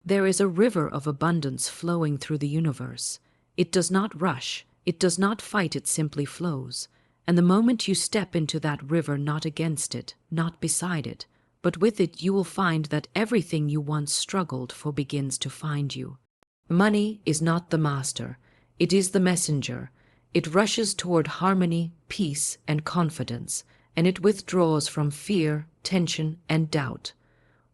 There is a river of abundance flowing through the universe. It does not rush, it does not fight, it simply flows. And the moment you step into that river, not against it, not beside it, but with it, you will find that everything you once struggled for begins to find you. Money is not the master, it is the messenger. It rushes toward harmony, peace, and confidence, and it withdraws from fear, tension, and doubt.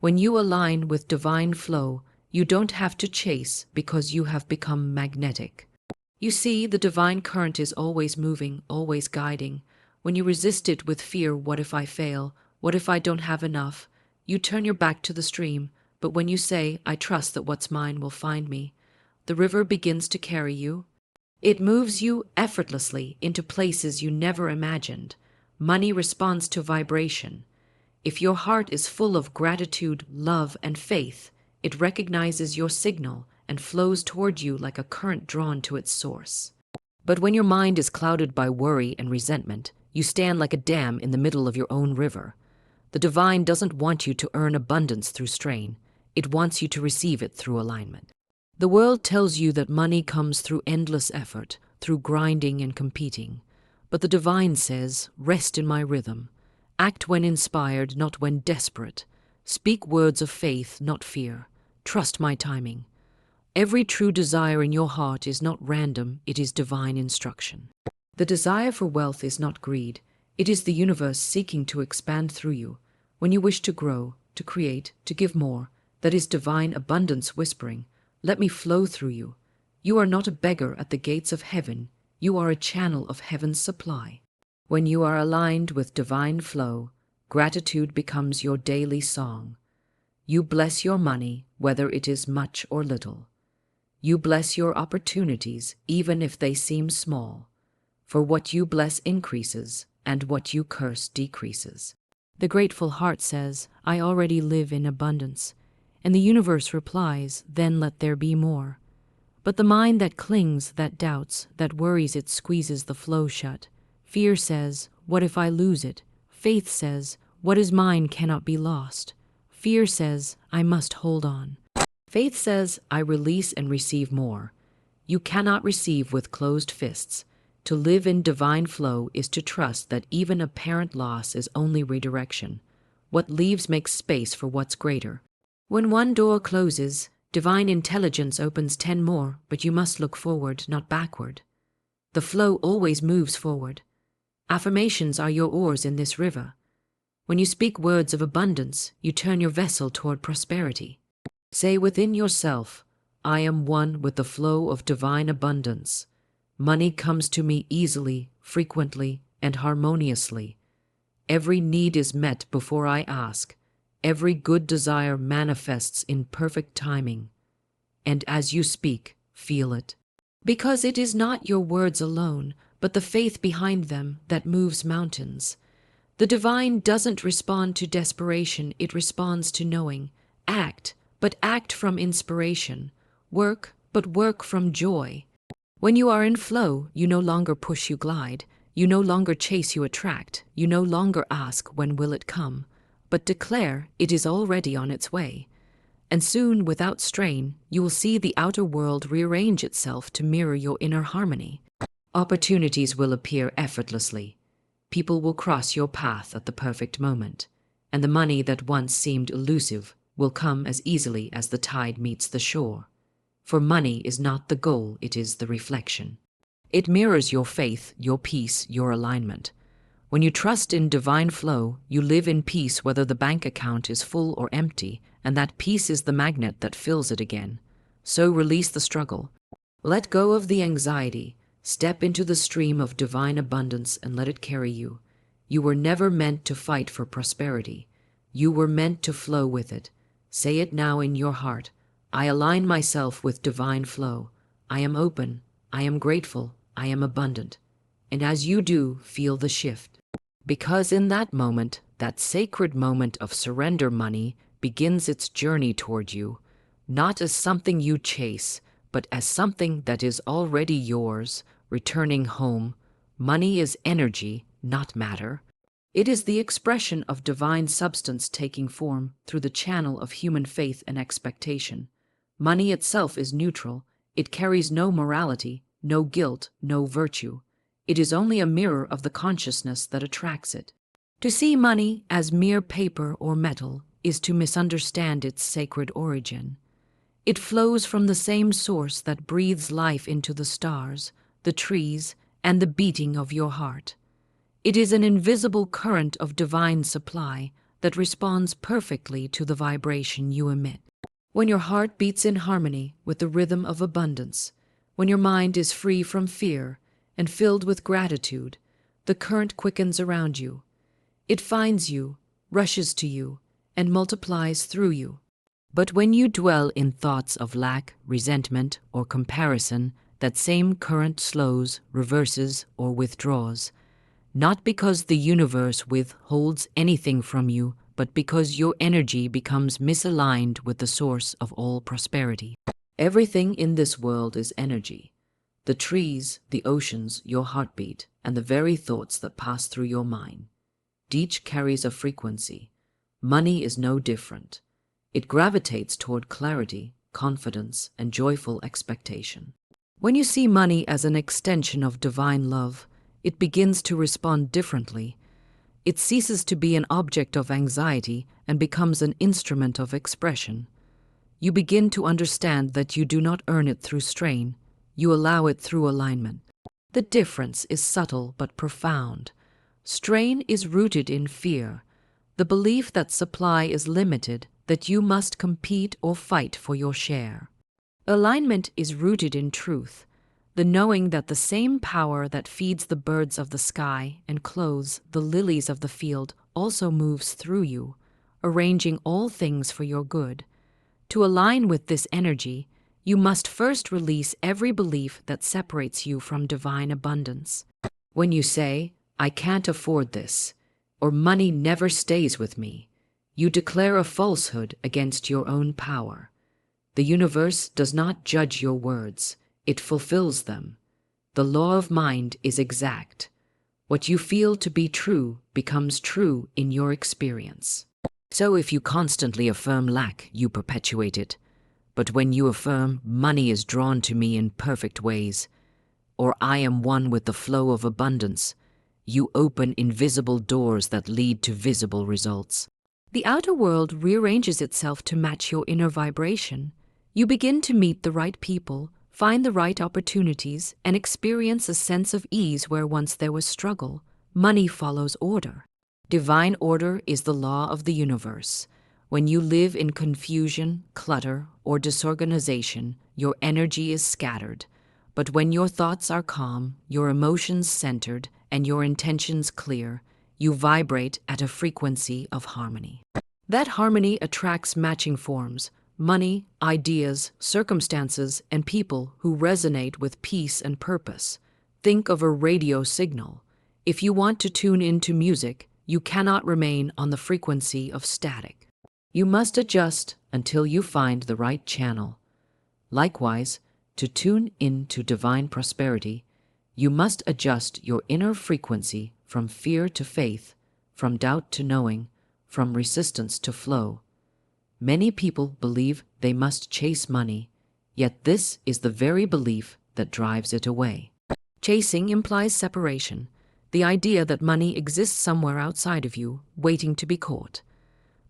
When you align with divine flow, you don't have to chase because you have become magnetic. You see, the divine current is always moving, always guiding. When you resist it with fear, what if I fail? What if I don't have enough? You turn your back to the stream, but when you say, I trust that what's mine will find me, the river begins to carry you. It moves you effortlessly into places you never imagined. Money responds to vibration. If your heart is full of gratitude, love, and faith, it recognizes your signal and flows toward you like a current drawn to its source. But when your mind is clouded by worry and resentment, you stand like a dam in the middle of your own river. The divine doesn't want you to earn abundance through strain. It wants you to receive it through alignment. The world tells you that money comes through endless effort, through grinding and competing. But the divine says, rest in my rhythm. Act when inspired, not when desperate. Speak words of faith, not fear. Trust my timing. Every true desire in your heart is not random, it is divine instruction. The desire for wealth is not greed. It is the universe seeking to expand through you. When you wish to grow, to create, to give more, that is divine abundance whispering, let me flow through you. You are not a beggar at the gates of heaven. You are a channel of heaven's supply. When you are aligned with divine flow, gratitude becomes your daily song. You bless your money, whether it is much or little. You bless your opportunities, even if they seem small. For what you bless increases, and what you curse decreases. The grateful heart says, I already live in abundance. And the universe replies, then let there be more. But the mind that clings, that doubts, that worries, it squeezes the flow shut. Fear says, what if I lose it? Faith says, what is mine cannot be lost. Fear says, I must hold on. Faith says, I release and receive more. You cannot receive with closed fists. To live in divine flow is to trust that even apparent loss is only redirection. What leaves makes space for what's greater. When one door closes, divine intelligence opens 10 more, but you must look forward, not backward. The flow always moves forward. Affirmations are your oars in this river. When you speak words of abundance, you turn your vessel toward prosperity. Say within yourself, I am one with the flow of divine abundance. Money comes to me easily, frequently, and harmoniously. Every need is met before I ask. Every good desire manifests in perfect timing. And as you speak, feel it. Because it is not your words alone, but the faith behind them that moves mountains. The divine doesn't respond to desperation, it responds to knowing. Act, but act from inspiration. Work, but work from joy. When you are in flow, you no longer push, you glide. You no longer chase, you attract. You no longer ask, when will it come? But declare, it is already on its way. And soon, without strain, you will see the outer world rearrange itself to mirror your inner harmony. Opportunities will appear effortlessly. People will cross your path at the perfect moment. And the money that once seemed elusive will come as easily as the tide meets the shore. For money is not the goal, it is the reflection. It mirrors your faith, your peace, your alignment. When you trust in divine flow, you live in peace whether the bank account is full or empty, and that peace is the magnet that fills it again. So release the struggle. Let go of the anxiety. Step into the stream of divine abundance and let it carry you. You were never meant to fight for prosperity. You were meant to flow with it. Say it now in your heart. I align myself with divine flow. I am open. I am grateful. I am abundant. And as you do, feel the shift. Because in that moment, that sacred moment of surrender, money begins its journey toward you, not as something you chase, but as something that is already yours, returning home. Money is energy, not matter. It is the expression of divine substance taking form through the channel of human faith and expectation. Money itself is neutral. It carries no morality, no guilt, no virtue. It is only a mirror of the consciousness that attracts it. To see money as mere paper or metal is to misunderstand its sacred origin. It flows from the same source that breathes life into the stars, the trees, and the beating of your heart. It is an invisible current of divine supply that responds perfectly to the vibration you emit. When your heart beats in harmony with the rhythm of abundance, when your mind is free from fear and filled with gratitude, the current quickens around you. It finds you, rushes to you, and multiplies through you. But when you dwell in thoughts of lack, resentment, or comparison, that same current slows, reverses, or withdraws, not because the universe withholds anything from you, but because your energy becomes misaligned with the source of all prosperity. Everything in this world is energy. The trees, the oceans, your heartbeat, and the very thoughts that pass through your mind. Each carries a frequency. Money is no different. It gravitates toward clarity, confidence, and joyful expectation. When you see money as an extension of divine love, it begins to respond differently. It ceases to be an object of anxiety and becomes an instrument of expression. You begin to understand that you do not earn it through strain, you allow it through alignment. The difference is subtle but profound. Strain is rooted in fear, the belief that supply is limited, that you must compete or fight for your share. Alignment is rooted in truth, the knowing that the same power that feeds the birds of the sky and clothes the lilies of the field also moves through you, arranging all things for your good. To align with this energy, you must first release every belief that separates you from divine abundance. When you say, "I can't afford this," or "money never stays with me," you declare a falsehood against your own power. The universe does not judge your words, it fulfills them. The law of mind is exact. What you feel to be true becomes true in your experience. So if you constantly affirm lack, you perpetuate it. But when you affirm, "Money is drawn to me in perfect ways," or "I am one with the flow of abundance," you open invisible doors that lead to visible results. The outer world rearranges itself to match your inner vibration. You begin to meet the right people, find the right opportunities, and experience a sense of ease where once there was struggle. Money follows order. Divine order is the law of the universe. When you live in confusion, clutter, or disorganization, your energy is scattered. But when your thoughts are calm, your emotions centered, and your intentions clear, you vibrate at a frequency of harmony. That harmony attracts matching forms, money, ideas, circumstances, and people who resonate with peace and purpose. Think of a radio signal. If you want to tune into music, you cannot remain on the frequency of static. You must adjust until you find the right channel. Likewise, to tune into divine prosperity, you must adjust your inner frequency from fear to faith, from doubt to knowing, from resistance to flow. Many people believe they must chase money, yet this is the very belief that drives it away. Chasing implies separation, the idea that money exists somewhere outside of you, waiting to be caught.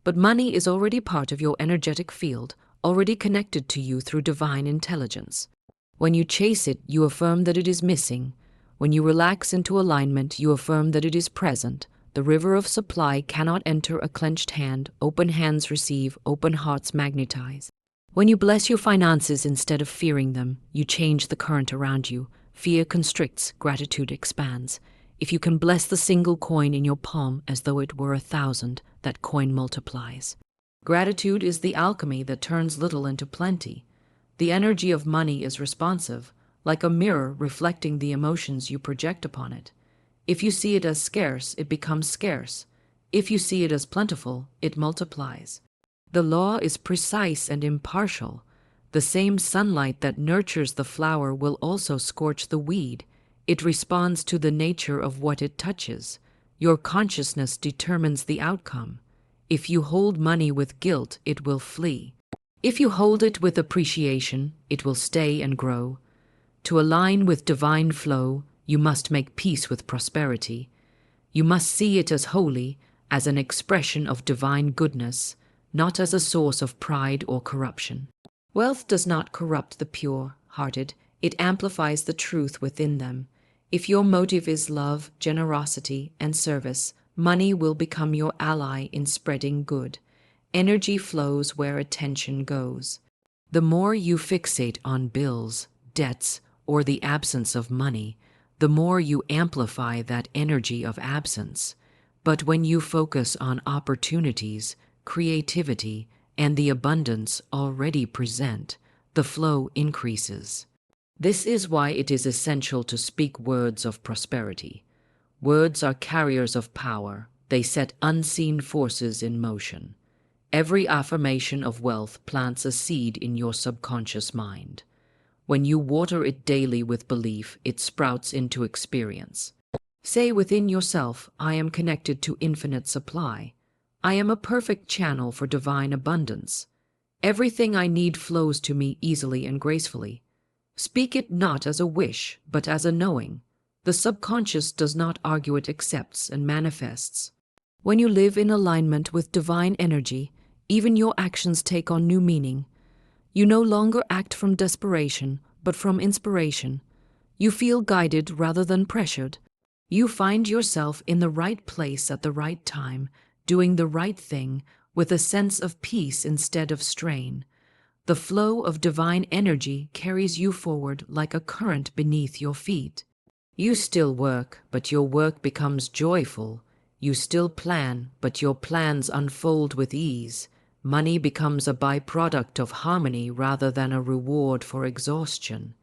But money is already part of your energetic field, already connected to you through divine intelligence. When you chase it, you affirm that it is missing. When you relax into alignment, you affirm that it is present. The river of supply cannot enter a clenched hand. Open hands receive, open hearts magnetize. When you bless your finances instead of fearing them, you change the current around you. Fear constricts, gratitude expands. If you can bless the single coin in your palm as though it were 1,000, that coin multiplies. Gratitude is the alchemy that turns little into plenty. The energy of money is responsive, like a mirror reflecting the emotions you project upon it. If you see it as scarce, it becomes scarce. If you see it as plentiful, it multiplies. The law is precise and impartial. The same sunlight that nurtures the flower will also scorch the weed. It responds to the nature of what it touches. Your consciousness determines the outcome. If you hold money with guilt, it will flee. If you hold it with appreciation, it will stay and grow. To align with divine flow, you must make peace with prosperity. You must see it as holy, as an expression of divine goodness, not as a source of pride or corruption. Wealth does not corrupt the pure-hearted, it amplifies the truth within them. If your motive is love, generosity, and service, money will become your ally in spreading good. Energy flows where attention goes. The more you fixate on bills, debts, or the absence of money, the more you amplify that energy of absence. But when you focus on opportunities, creativity, and the abundance already present, the flow increases. This is why it is essential to speak words of prosperity. Words are carriers of power. They set unseen forces in motion. Every affirmation of wealth plants a seed in your subconscious mind. When you water it daily with belief, it sprouts into experience. Say within yourself, I am connected to infinite supply. I am a perfect channel for divine abundance. Everything I need flows to me easily and gracefully. Speak it not as a wish, but as a knowing. The subconscious does not argue, it accepts and manifests. When you live in alignment with divine energy, even your actions take on new meaning. You no longer act from desperation, but from inspiration. You feel guided rather than pressured. You find yourself in the right place at the right time, doing the right thing with a sense of peace instead of strain. The flow of divine energy carries you forward like a current beneath your feet. You still work, but your work becomes joyful. You still plan, but your plans unfold with ease. Money becomes a byproduct of harmony rather than a reward for exhaustion.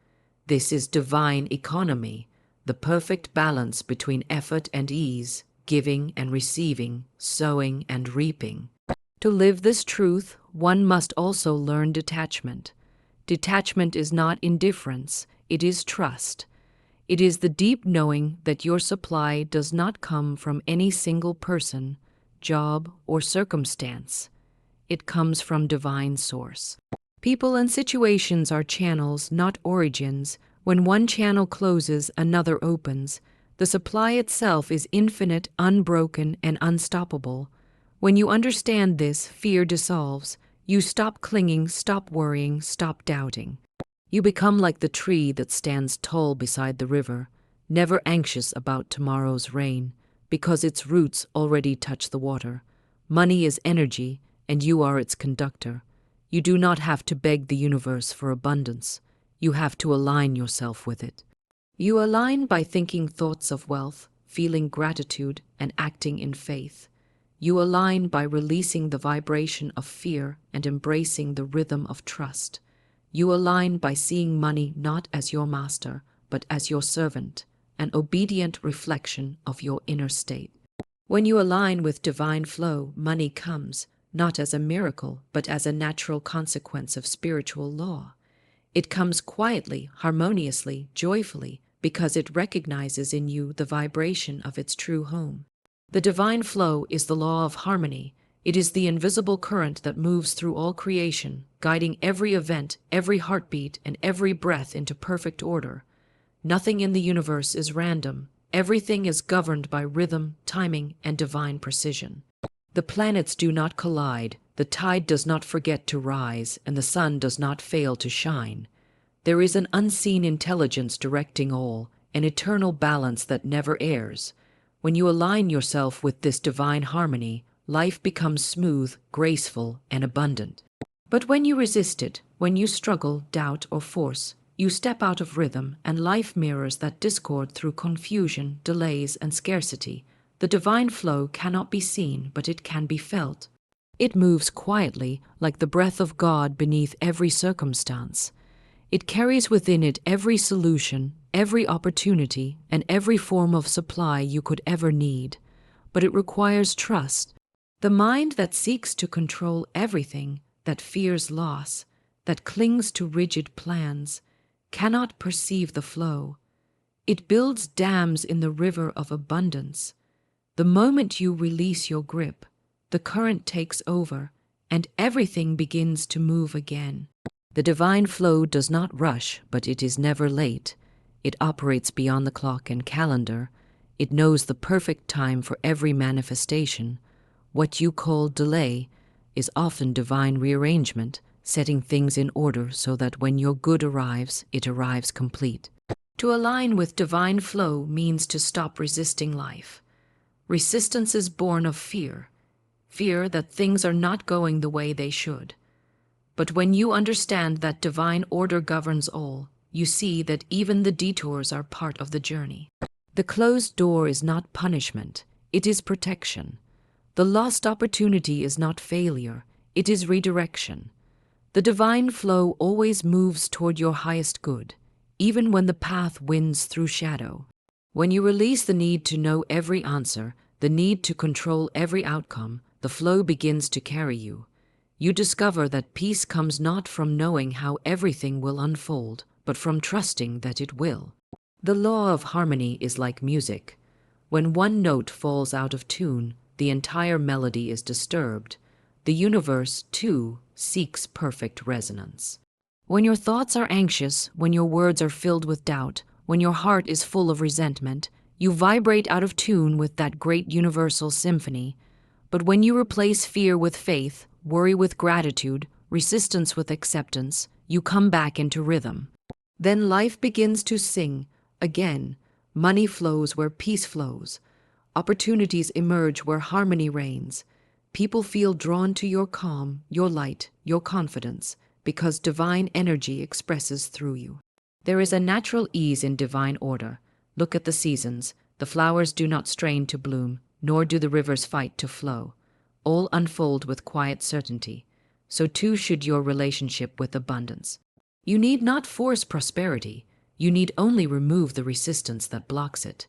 This is divine economy, the perfect balance between effort and ease, giving and receiving, sowing and reaping. To live this truth, one must also learn detachment. Detachment is not indifference, it is trust. It is the deep knowing that your supply does not come from any single person, job, or circumstance. It comes from divine source. People and situations are channels, not origins. When one channel closes, another opens. The supply itself is infinite, unbroken, and unstoppable. When you understand this, fear dissolves. You stop clinging, stop worrying, stop doubting. You become like the tree that stands tall beside the river, never anxious about tomorrow's rain, because its roots already touch the water. Money is energy, and you are its conductor. You do not have to beg the universe for abundance. You have to align yourself with it. You align by thinking thoughts of wealth, feeling gratitude, and acting in faith. You align by releasing the vibration of fear and embracing the rhythm of trust. You align by seeing money not as your master, but as your servant, an obedient reflection of your inner state. When you align with divine flow, money comes, not as a miracle, but as a natural consequence of spiritual law. It comes quietly, harmoniously, joyfully, because it recognizes in you the vibration of its true home. The divine flow is the law of harmony. It is the invisible current that moves through all creation, guiding every event, every heartbeat, and every breath into perfect order. Nothing in the universe is random. Everything is governed by rhythm, timing, and divine precision. The planets do not collide, the tide does not forget to rise, and the sun does not fail to shine. There is an unseen intelligence directing all, an eternal balance that never errs. When you align yourself with this divine harmony, life becomes smooth, graceful, and abundant. But when you resist it, when you struggle, doubt, or force, you step out of rhythm, and life mirrors that discord through confusion, delays, and scarcity. The divine flow cannot be seen, but it can be felt. It moves quietly, like the breath of God beneath every circumstance. It carries within it every solution, every opportunity, and every form of supply you could ever need. But it requires trust. The mind that seeks to control everything, that fears loss, that clings to rigid plans, cannot perceive the flow. It builds dams in the river of abundance. The moment you release your grip, the current takes over, and everything begins to move again. The divine flow does not rush, but it is never late. It operates beyond the clock and calendar. It knows the perfect time for every manifestation. What you call delay is often divine rearrangement, setting things in order so that when your good arrives, it arrives complete. To align with divine flow means to stop resisting life. Resistance is born of fear that things are not going the way they should. But when you understand that divine order governs all, you see that even the detours are part of the journey. The closed door is not punishment, it is protection. The lost opportunity is not failure, it is redirection. The divine flow always moves toward your highest good, even when the path winds through shadow. When you release the need to know every answer, the need to control every outcome, the flow begins to carry you. You discover that peace comes not from knowing how everything will unfold, but from trusting that it will. The law of harmony is like music. When one note falls out of tune, the entire melody is disturbed. The universe, too, seeks perfect resonance. When your thoughts are anxious, when your words are filled with doubt, when your heart is full of resentment, you vibrate out of tune with that great universal symphony. But when you replace fear with faith, worry with gratitude, resistance with acceptance, you come back into rhythm. Then life begins to sing again. Money flows where peace flows. Opportunities emerge where harmony reigns. People feel drawn to your calm, your light, your confidence, because divine energy expresses through you. There is a natural ease in divine order. Look at the seasons. The flowers do not strain to bloom, nor do the rivers fight to flow. All unfold with quiet certainty. So too should your relationship with abundance. You need not force prosperity. You need only remove the resistance that blocks it.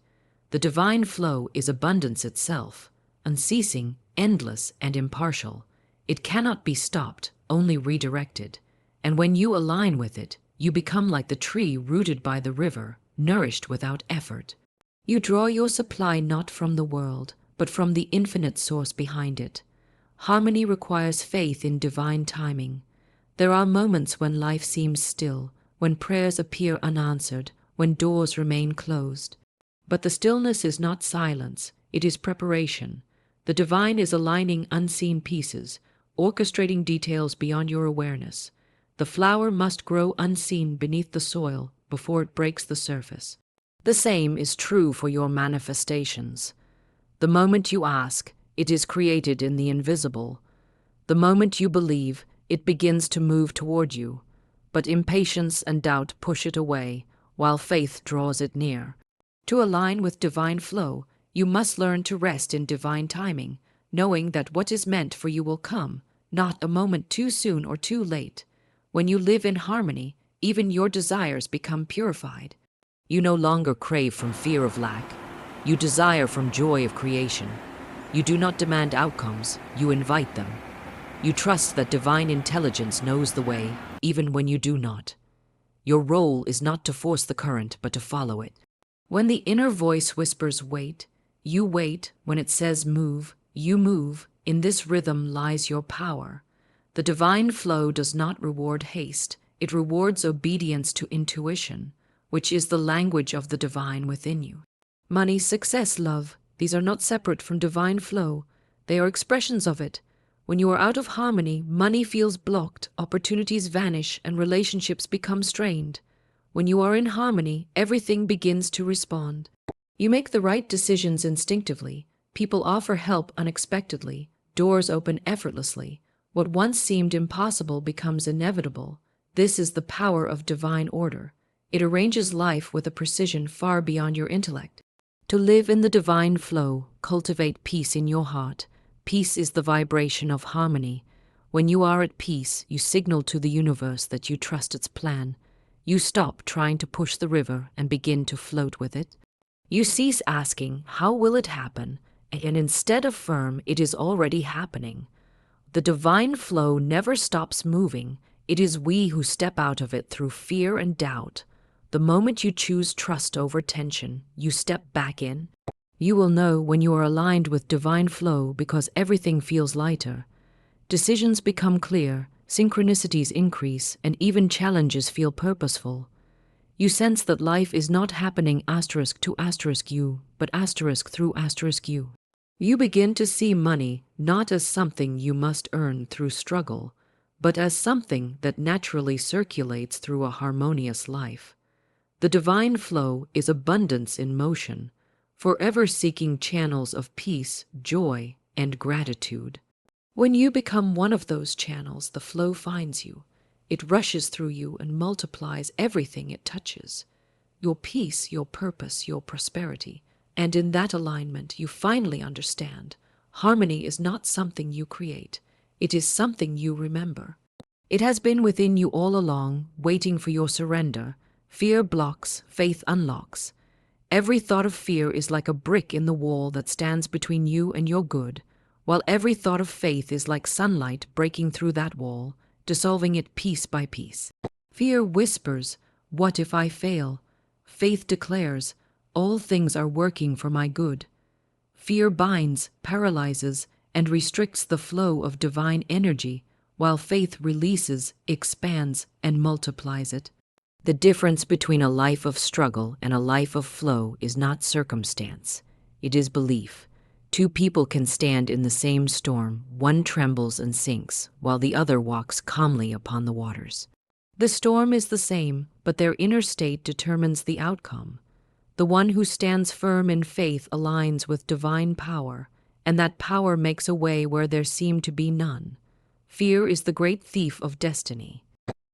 The divine flow is abundance itself, unceasing, endless, and impartial. It cannot be stopped, only redirected. And when you align with it, you become like the tree rooted by the river, nourished without effort. You draw your supply not from the world, but from the infinite source behind it. Harmony requires faith in divine timing. There are moments when life seems still, when prayers appear unanswered, when doors remain closed. But the stillness is not silence, it is preparation. The divine is aligning unseen pieces, orchestrating details beyond your awareness. The flower must grow unseen beneath the soil before it breaks the surface. The same is true for your manifestations. The moment you ask, it is created in the invisible. The moment you believe, it begins to move toward you. But impatience and doubt push it away, while faith draws it near. To align with divine flow, you must learn to rest in divine timing, knowing that what is meant for you will come, not a moment too soon or too late. When you live in harmony, even your desires become purified. You no longer crave from fear of lack. You desire from joy of creation. You do not demand outcomes, you invite them. You trust that divine intelligence knows the way, even when you do not. Your role is not to force the current, but to follow it. When the inner voice whispers wait, you wait. When it says move, you move. In this rhythm lies your power. The divine flow does not reward haste. It rewards obedience to intuition, which is the language of the divine within you. Money, success, love, these are not separate from divine flow. They are expressions of it. When you are out of harmony, money feels blocked, opportunities vanish, and relationships become strained. When you are in harmony, everything begins to respond. You make the right decisions instinctively. People offer help unexpectedly. Doors open effortlessly. What once seemed impossible becomes inevitable. This is the power of divine order. It arranges life with a precision far beyond your intellect. To live in the divine flow, cultivate peace in your heart. Peace is the vibration of harmony. When you are at peace, you signal to the universe that you trust its plan. You stop trying to push the river and begin to float with it. You cease asking, how will it happen? And instead affirm, it is already happening. The divine flow never stops moving. It is we who step out of it through fear and doubt. The moment you choose trust over tension, you step back in. You will know when you are aligned with divine flow because everything feels lighter. Decisions become clear, synchronicities increase, and even challenges feel purposeful. You sense that life is not happening *to you, but *through you. You begin to see money not as something you must earn through struggle, but as something that naturally circulates through a harmonious life. The divine flow is abundance in motion, forever seeking channels of peace, joy, and gratitude. When you become one of those channels, the flow finds you. It rushes through you and multiplies everything it touches. Your peace, your purpose, your prosperity. And in that alignment, you finally understand harmony is not something you create. It is something you remember. It has been within you all along, waiting for your surrender. Fear blocks, faith unlocks. Every thought of fear is like a brick in the wall that stands between you and your good, while every thought of faith is like sunlight breaking through that wall, dissolving it piece by piece. Fear whispers, "What if I fail?" Faith declares, "All things are working for my good." Fear binds, paralyzes, and restricts the flow of divine energy, while faith releases, expands, and multiplies it. The difference between a life of struggle and a life of flow is not circumstance. It is belief. Two people can stand in the same storm. One trembles and sinks, while the other walks calmly upon the waters. The storm is the same, but their inner state determines the outcome. The one who stands firm in faith aligns with divine power, and that power makes a way where there seemed to be none. Fear is the great thief of destiny.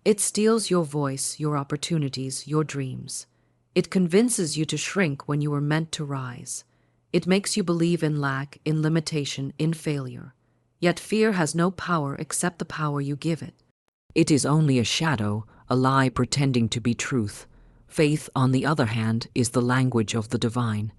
It steals your voice, your opportunities, your dreams. It convinces you to shrink when you were meant to rise. It makes you believe in lack, in limitation, in failure. Yet fear has no power except the power you give it. It is only a shadow, a lie pretending to be truth. Faith, on the other hand, is the language of the divine.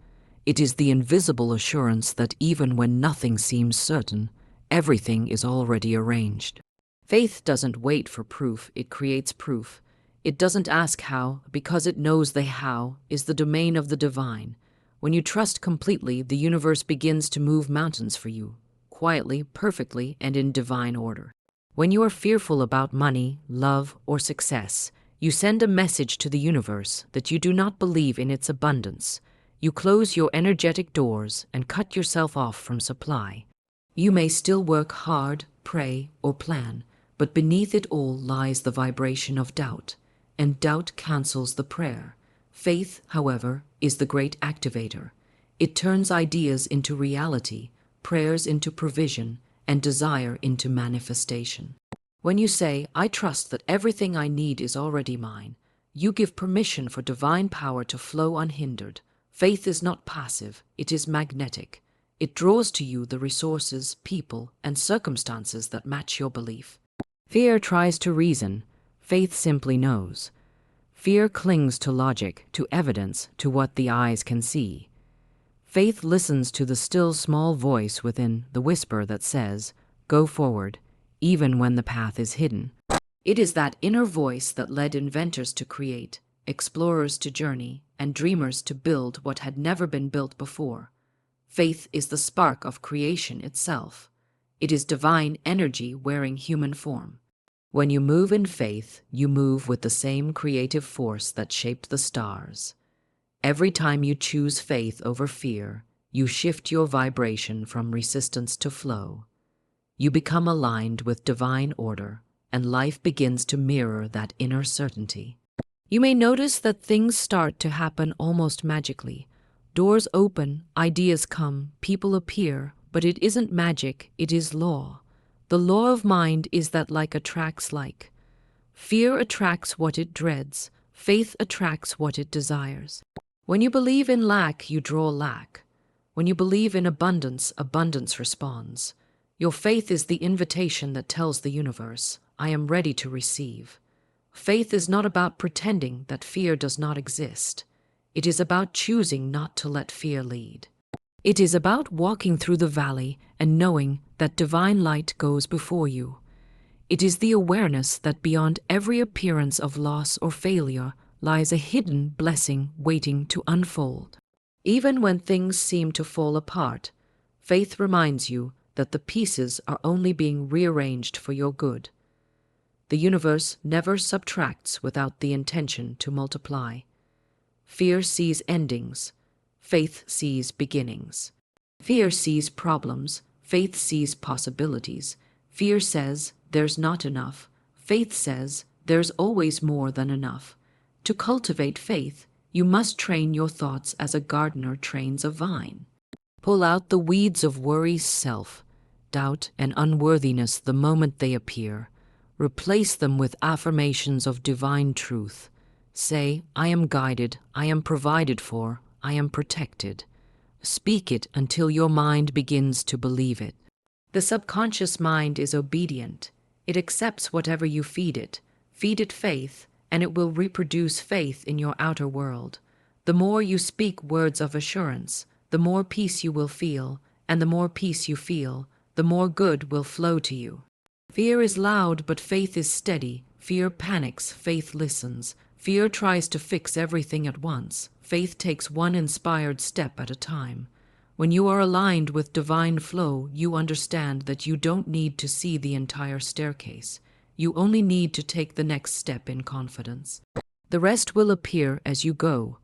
It is the invisible assurance that even when nothing seems certain, everything is already arranged. Faith doesn't wait for proof, it creates proof. It doesn't ask how, because it knows the how is the domain of the divine. When you trust completely, the universe begins to move mountains for you, quietly, perfectly, and in divine order. When you are fearful about money, love, or success, you send a message to the universe that you do not believe in its abundance. You close your energetic doors and cut yourself off from supply. You may still work hard, pray, or plan, but beneath it all lies the vibration of doubt, and doubt cancels the prayer. Faith, however, is the great activator. It turns ideas into reality, prayers into provision, and desire into manifestation. When you say, "I trust that everything I need is already mine," you give permission for divine power to flow unhindered. Faith is not passive, it is magnetic. It draws to you the resources, people, and circumstances that match your belief. Fear tries to reason. Faith simply knows. Fear clings to logic, to evidence, to what the eyes can see. Faith listens to the still small voice within, the whisper that says, "Go forward," even when the path is hidden. It is that inner voice that led inventors to create, explorers to journey, and dreamers to build what had never been built before. Faith is the spark of creation itself. It is divine energy wearing human form. When you move in faith, you move with the same creative force that shaped the stars. Every time you choose faith over fear, you shift your vibration from resistance to flow. You become aligned with divine order, and life begins to mirror that inner certainty. You may notice that things start to happen almost magically. Doors open, ideas come, people appear, but it isn't magic, it is law. The law of mind is that like attracts like. Fear attracts what it dreads. Faith attracts what it desires. When you believe in lack, you draw lack. When you believe in abundance, abundance responds. Your faith is the invitation that tells the universe, "I am ready to receive." Faith is not about pretending that fear does not exist. It is about choosing not to let fear lead. It is about walking through the valley and knowing that divine light goes before you. It is the awareness that beyond every appearance of loss or failure lies a hidden blessing waiting to unfold. Even when things seem to fall apart, faith reminds you that the pieces are only being rearranged for your good. The universe never subtracts without the intention to multiply. Fear sees endings, faith sees beginnings. Fear sees problems, faith sees possibilities. Fear says, there's not enough. Faith says, there's always more than enough. To cultivate faith, you must train your thoughts as a gardener trains a vine. Pull out the weeds of worry, self, doubt, and unworthiness the moment they appear. Replace them with affirmations of divine truth. Say, I am guided, I am provided for, I am protected. Speak it until your mind begins to believe it. The subconscious mind is obedient. It accepts whatever you feed it. Feed it faith, and it will reproduce faith in your outer world. The more you speak words of assurance, the more peace you will feel, and the more peace you feel, the more good will flow to you. Fear is loud, but faith is steady. Fear panics, faith listens. Fear tries to fix everything at once. Faith takes one inspired step at a time. When you are aligned with divine flow, you understand that you don't need to see the entire staircase. You only need to take the next step in confidence. The rest will appear as you go.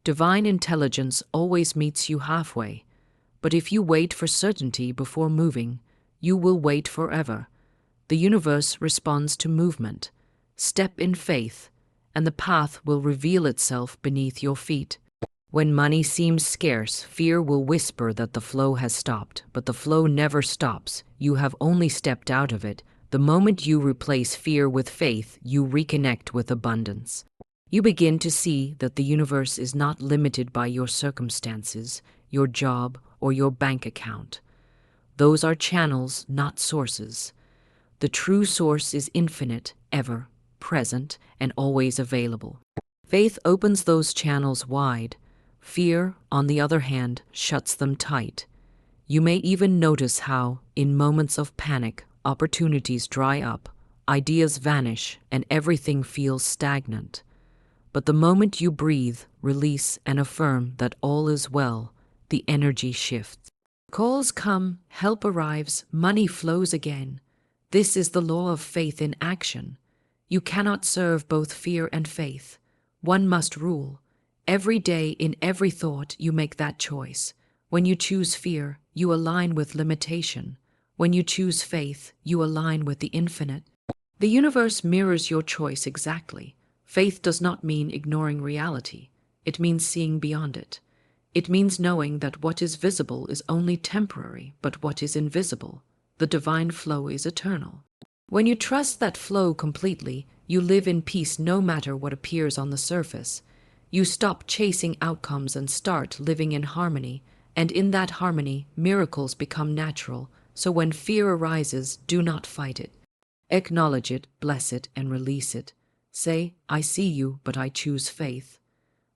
Divine intelligence always meets you halfway. But if you wait for certainty before moving, you will wait forever. The universe responds to movement. Step in faith, and the path will reveal itself beneath your feet. When money seems scarce, fear will whisper that the flow has stopped, but the flow never stops. You have only stepped out of it. The moment you replace fear with faith, you reconnect with abundance. You begin to see that the universe is not limited by your circumstances, your job, or your bank account. Those are channels, not sources. The true source is infinite, ever, present, and always available. Faith opens those channels wide. Fear, on the other hand, shuts them tight. You may even notice how, in moments of panic, opportunities dry up, ideas vanish, and everything feels stagnant. But the moment you breathe, release, and affirm that all is well, the energy shifts. Calls come, help arrives, money flows again. This is the law of faith in action. You cannot serve both fear and faith. One must rule. Every day, in every thought, you make that choice. When you choose fear, you align with limitation. When you choose faith, you align with the infinite. The universe mirrors your choice exactly. Faith does not mean ignoring reality. It means seeing beyond it. It means knowing that what is visible is only temporary, but what is invisible, the divine flow, is eternal. When you trust that flow completely, you live in peace no matter what appears on the surface. You stop chasing outcomes and start living in harmony, and in that harmony, miracles become natural. So when fear arises, do not fight it. Acknowledge it, bless it, and release it. Say, I see you, but I choose faith.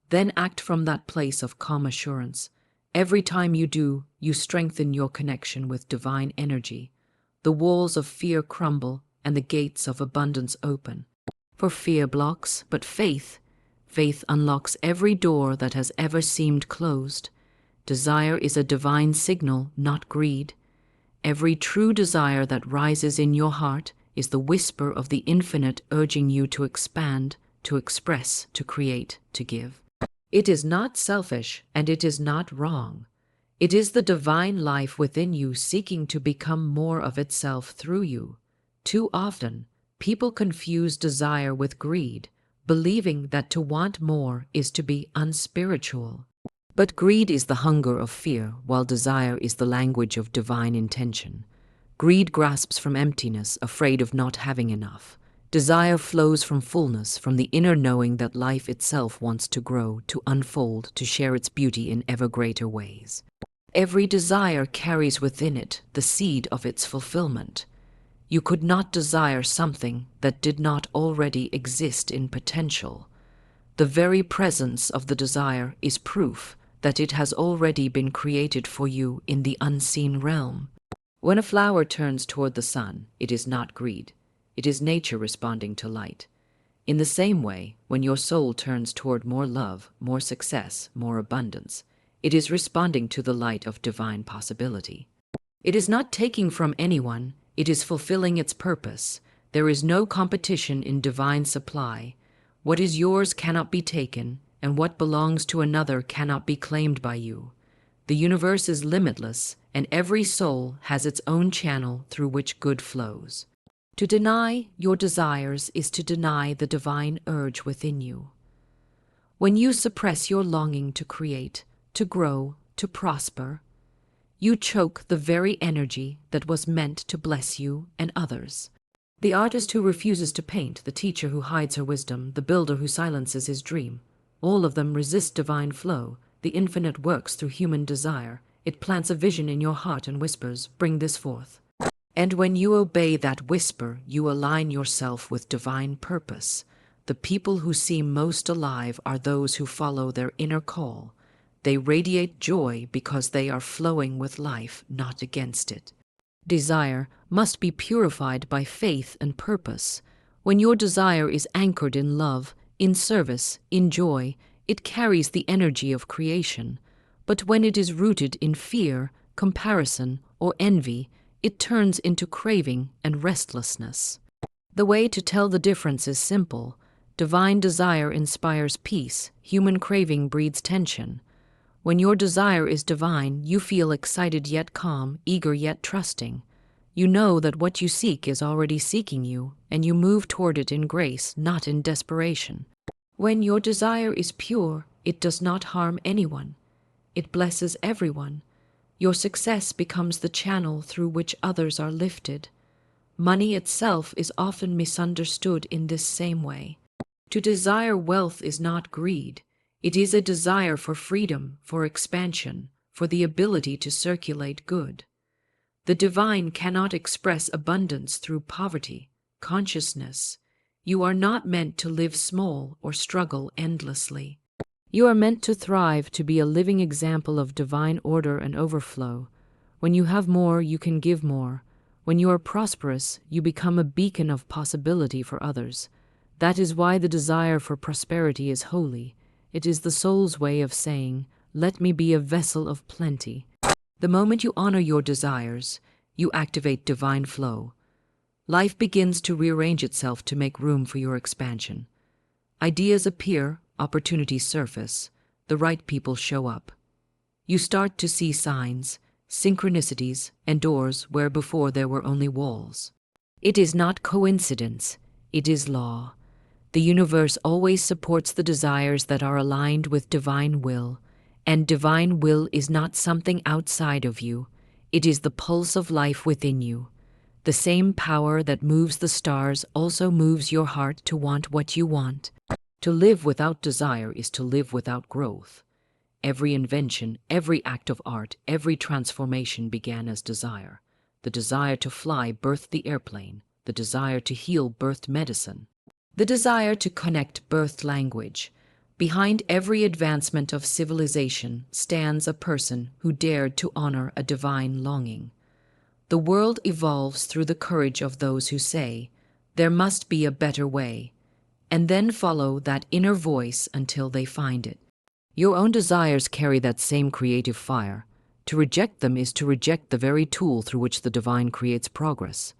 Then act from that place of calm assurance. Every time you do, you strengthen your connection with divine energy. The walls of fear crumble and the gates of abundance open. For fear blocks, but faith unlocks every door that has ever seemed closed. Desire is a divine signal, not greed. Every true desire that rises in your heart is the whisper of the infinite urging you to expand, to express, to create, to give. It is not selfish, and it is not wrong. It is the divine life within you seeking to become more of itself through you. Too often, people confuse desire with greed, believing that to want more is to be unspiritual. But greed is the hunger of fear, while desire is the language of divine intention. Greed grasps from emptiness, afraid of not having enough. Desire flows from fullness, from the inner knowing that life itself wants to grow, to unfold, to share its beauty in ever greater ways. Every desire carries within it the seed of its fulfillment. You could not desire something that did not already exist in potential. The very presence of the desire is proof that it has already been created for you in the unseen realm. When a flower turns toward the sun, it is not greed. It is nature responding to light. In the same way, when your soul turns toward more love, more success, more abundance, it is responding to the light of divine possibility. It is not taking from anyone, it is fulfilling its purpose. There is no competition in divine supply. What is yours cannot be taken, and what belongs to another cannot be claimed by you. The universe is limitless, and every soul has its own channel through which good flows. To deny your desires is to deny the divine urge within you. When you suppress your longing to create, to grow, to prosper, you choke the very energy that was meant to bless you and others. The artist who refuses to paint, the teacher who hides her wisdom, the builder who silences his dream, all of them resist divine flow. The infinite works through human desire. It plants a vision in your heart and whispers, "Bring this forth." And when you obey that whisper, you align yourself with divine purpose. The people who seem most alive are those who follow their inner call. They radiate joy because they are flowing with life, not against it. Desire must be purified by faith and purpose. When your desire is anchored in love, in service, in joy, it carries the energy of creation. But when it is rooted in fear, comparison, or envy, it turns into craving and restlessness. The way to tell the difference is simple. Divine desire inspires peace. Human craving breeds tension. When your desire is divine, you feel excited yet calm, eager yet trusting. You know that what you seek is already seeking you, and you move toward it in grace, not in desperation. When your desire is pure, it does not harm anyone. It blesses everyone. Your success becomes the channel through which others are lifted. Money itself is often misunderstood in this same way. To desire wealth is not greed. It is a desire for freedom, for expansion, for the ability to circulate good. The divine cannot express abundance through poverty, consciousness. You are not meant to live small or struggle endlessly. You are meant to thrive, to be a living example of divine order and overflow. When you have more, you can give more. When you are prosperous, you become a beacon of possibility for others. That is why the desire for prosperity is holy. It is the soul's way of saying, "Let me be a vessel of plenty." The moment you honor your desires, you activate divine flow. Life begins to rearrange itself to make room for your expansion. Ideas appear, opportunities surface, the right people show up. You start to see signs, synchronicities, and doors where before there were only walls. It is not coincidence, it is law. The universe always supports the desires that are aligned with divine will, and divine will is not something outside of you. It is the pulse of life within you. The same power that moves the stars also moves your heart to want what you want. To live without desire is to live without growth. Every invention, every act of art, every transformation began as desire. The desire to fly birthed the airplane. The desire to heal birthed medicine. The desire to connect birthed language. Behind every advancement of civilization stands a person who dared to honor a divine longing. The world evolves through the courage of those who say, "There must be a better way," and then follow that inner voice until they find it. Your own desires carry that same creative fire. To reject them is to reject the very tool through which the divine creates progress.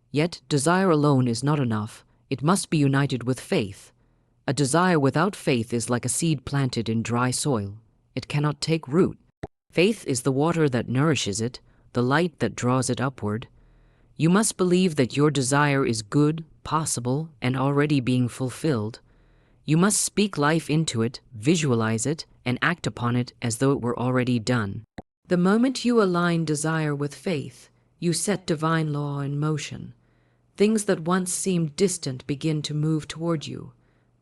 Yet desire alone is not enough. It must be united with faith. A desire without faith is like a seed planted in dry soil. It cannot take root. Faith is the water that nourishes it, the light that draws it upward. You must believe that your desire is good, possible, and already being fulfilled. You must speak life into it, visualize it, and act upon it as though it were already done. The moment you align desire with faith, you set divine law in motion. Things that once seemed distant begin to move toward you.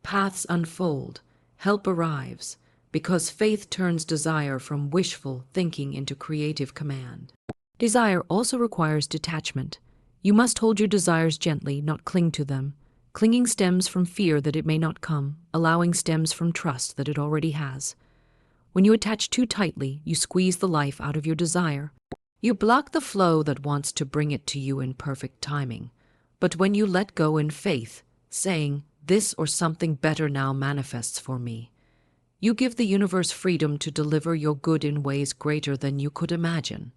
Paths unfold, help arrives, because faith turns desire from wishful thinking into creative command. Desire also requires detachment. You must hold your desires gently, not cling to them. Clinging stems from fear that it may not come, allowing stems from trust that it already has. When you attach too tightly, you squeeze the life out of your desire. You block the flow that wants to bring it to you in perfect timing. But when you let go in faith, saying, "This or something better now manifests for me," you give the universe freedom to deliver your good in ways greater than you could imagine.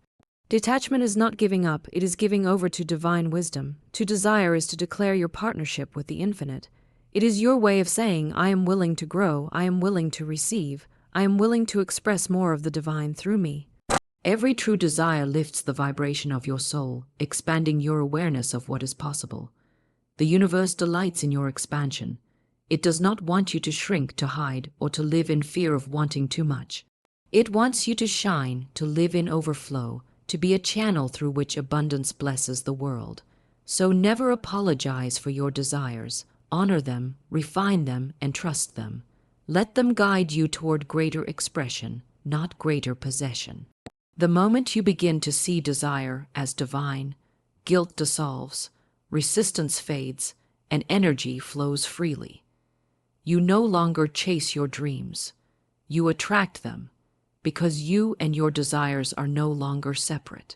Detachment is not giving up, it is giving over to divine wisdom. To desire is to declare your partnership with the infinite. It is your way of saying, I am willing to grow, I am willing to receive, I am willing to express more of the divine through me. Every true desire lifts the vibration of your soul, expanding your awareness of what is possible. The universe delights in your expansion. It does not want you to shrink, to hide, or to live in fear of wanting too much. It wants you to shine, to live in overflow, to be a channel through which abundance blesses the world. So never apologize for your desires. Honor them, refine them, and trust them. Let them guide you toward greater expression, not greater possession. The moment you begin to see desire as divine, guilt dissolves, resistance fades, and energy flows freely. You no longer chase your dreams. You attract them, because you and your desires are no longer separate.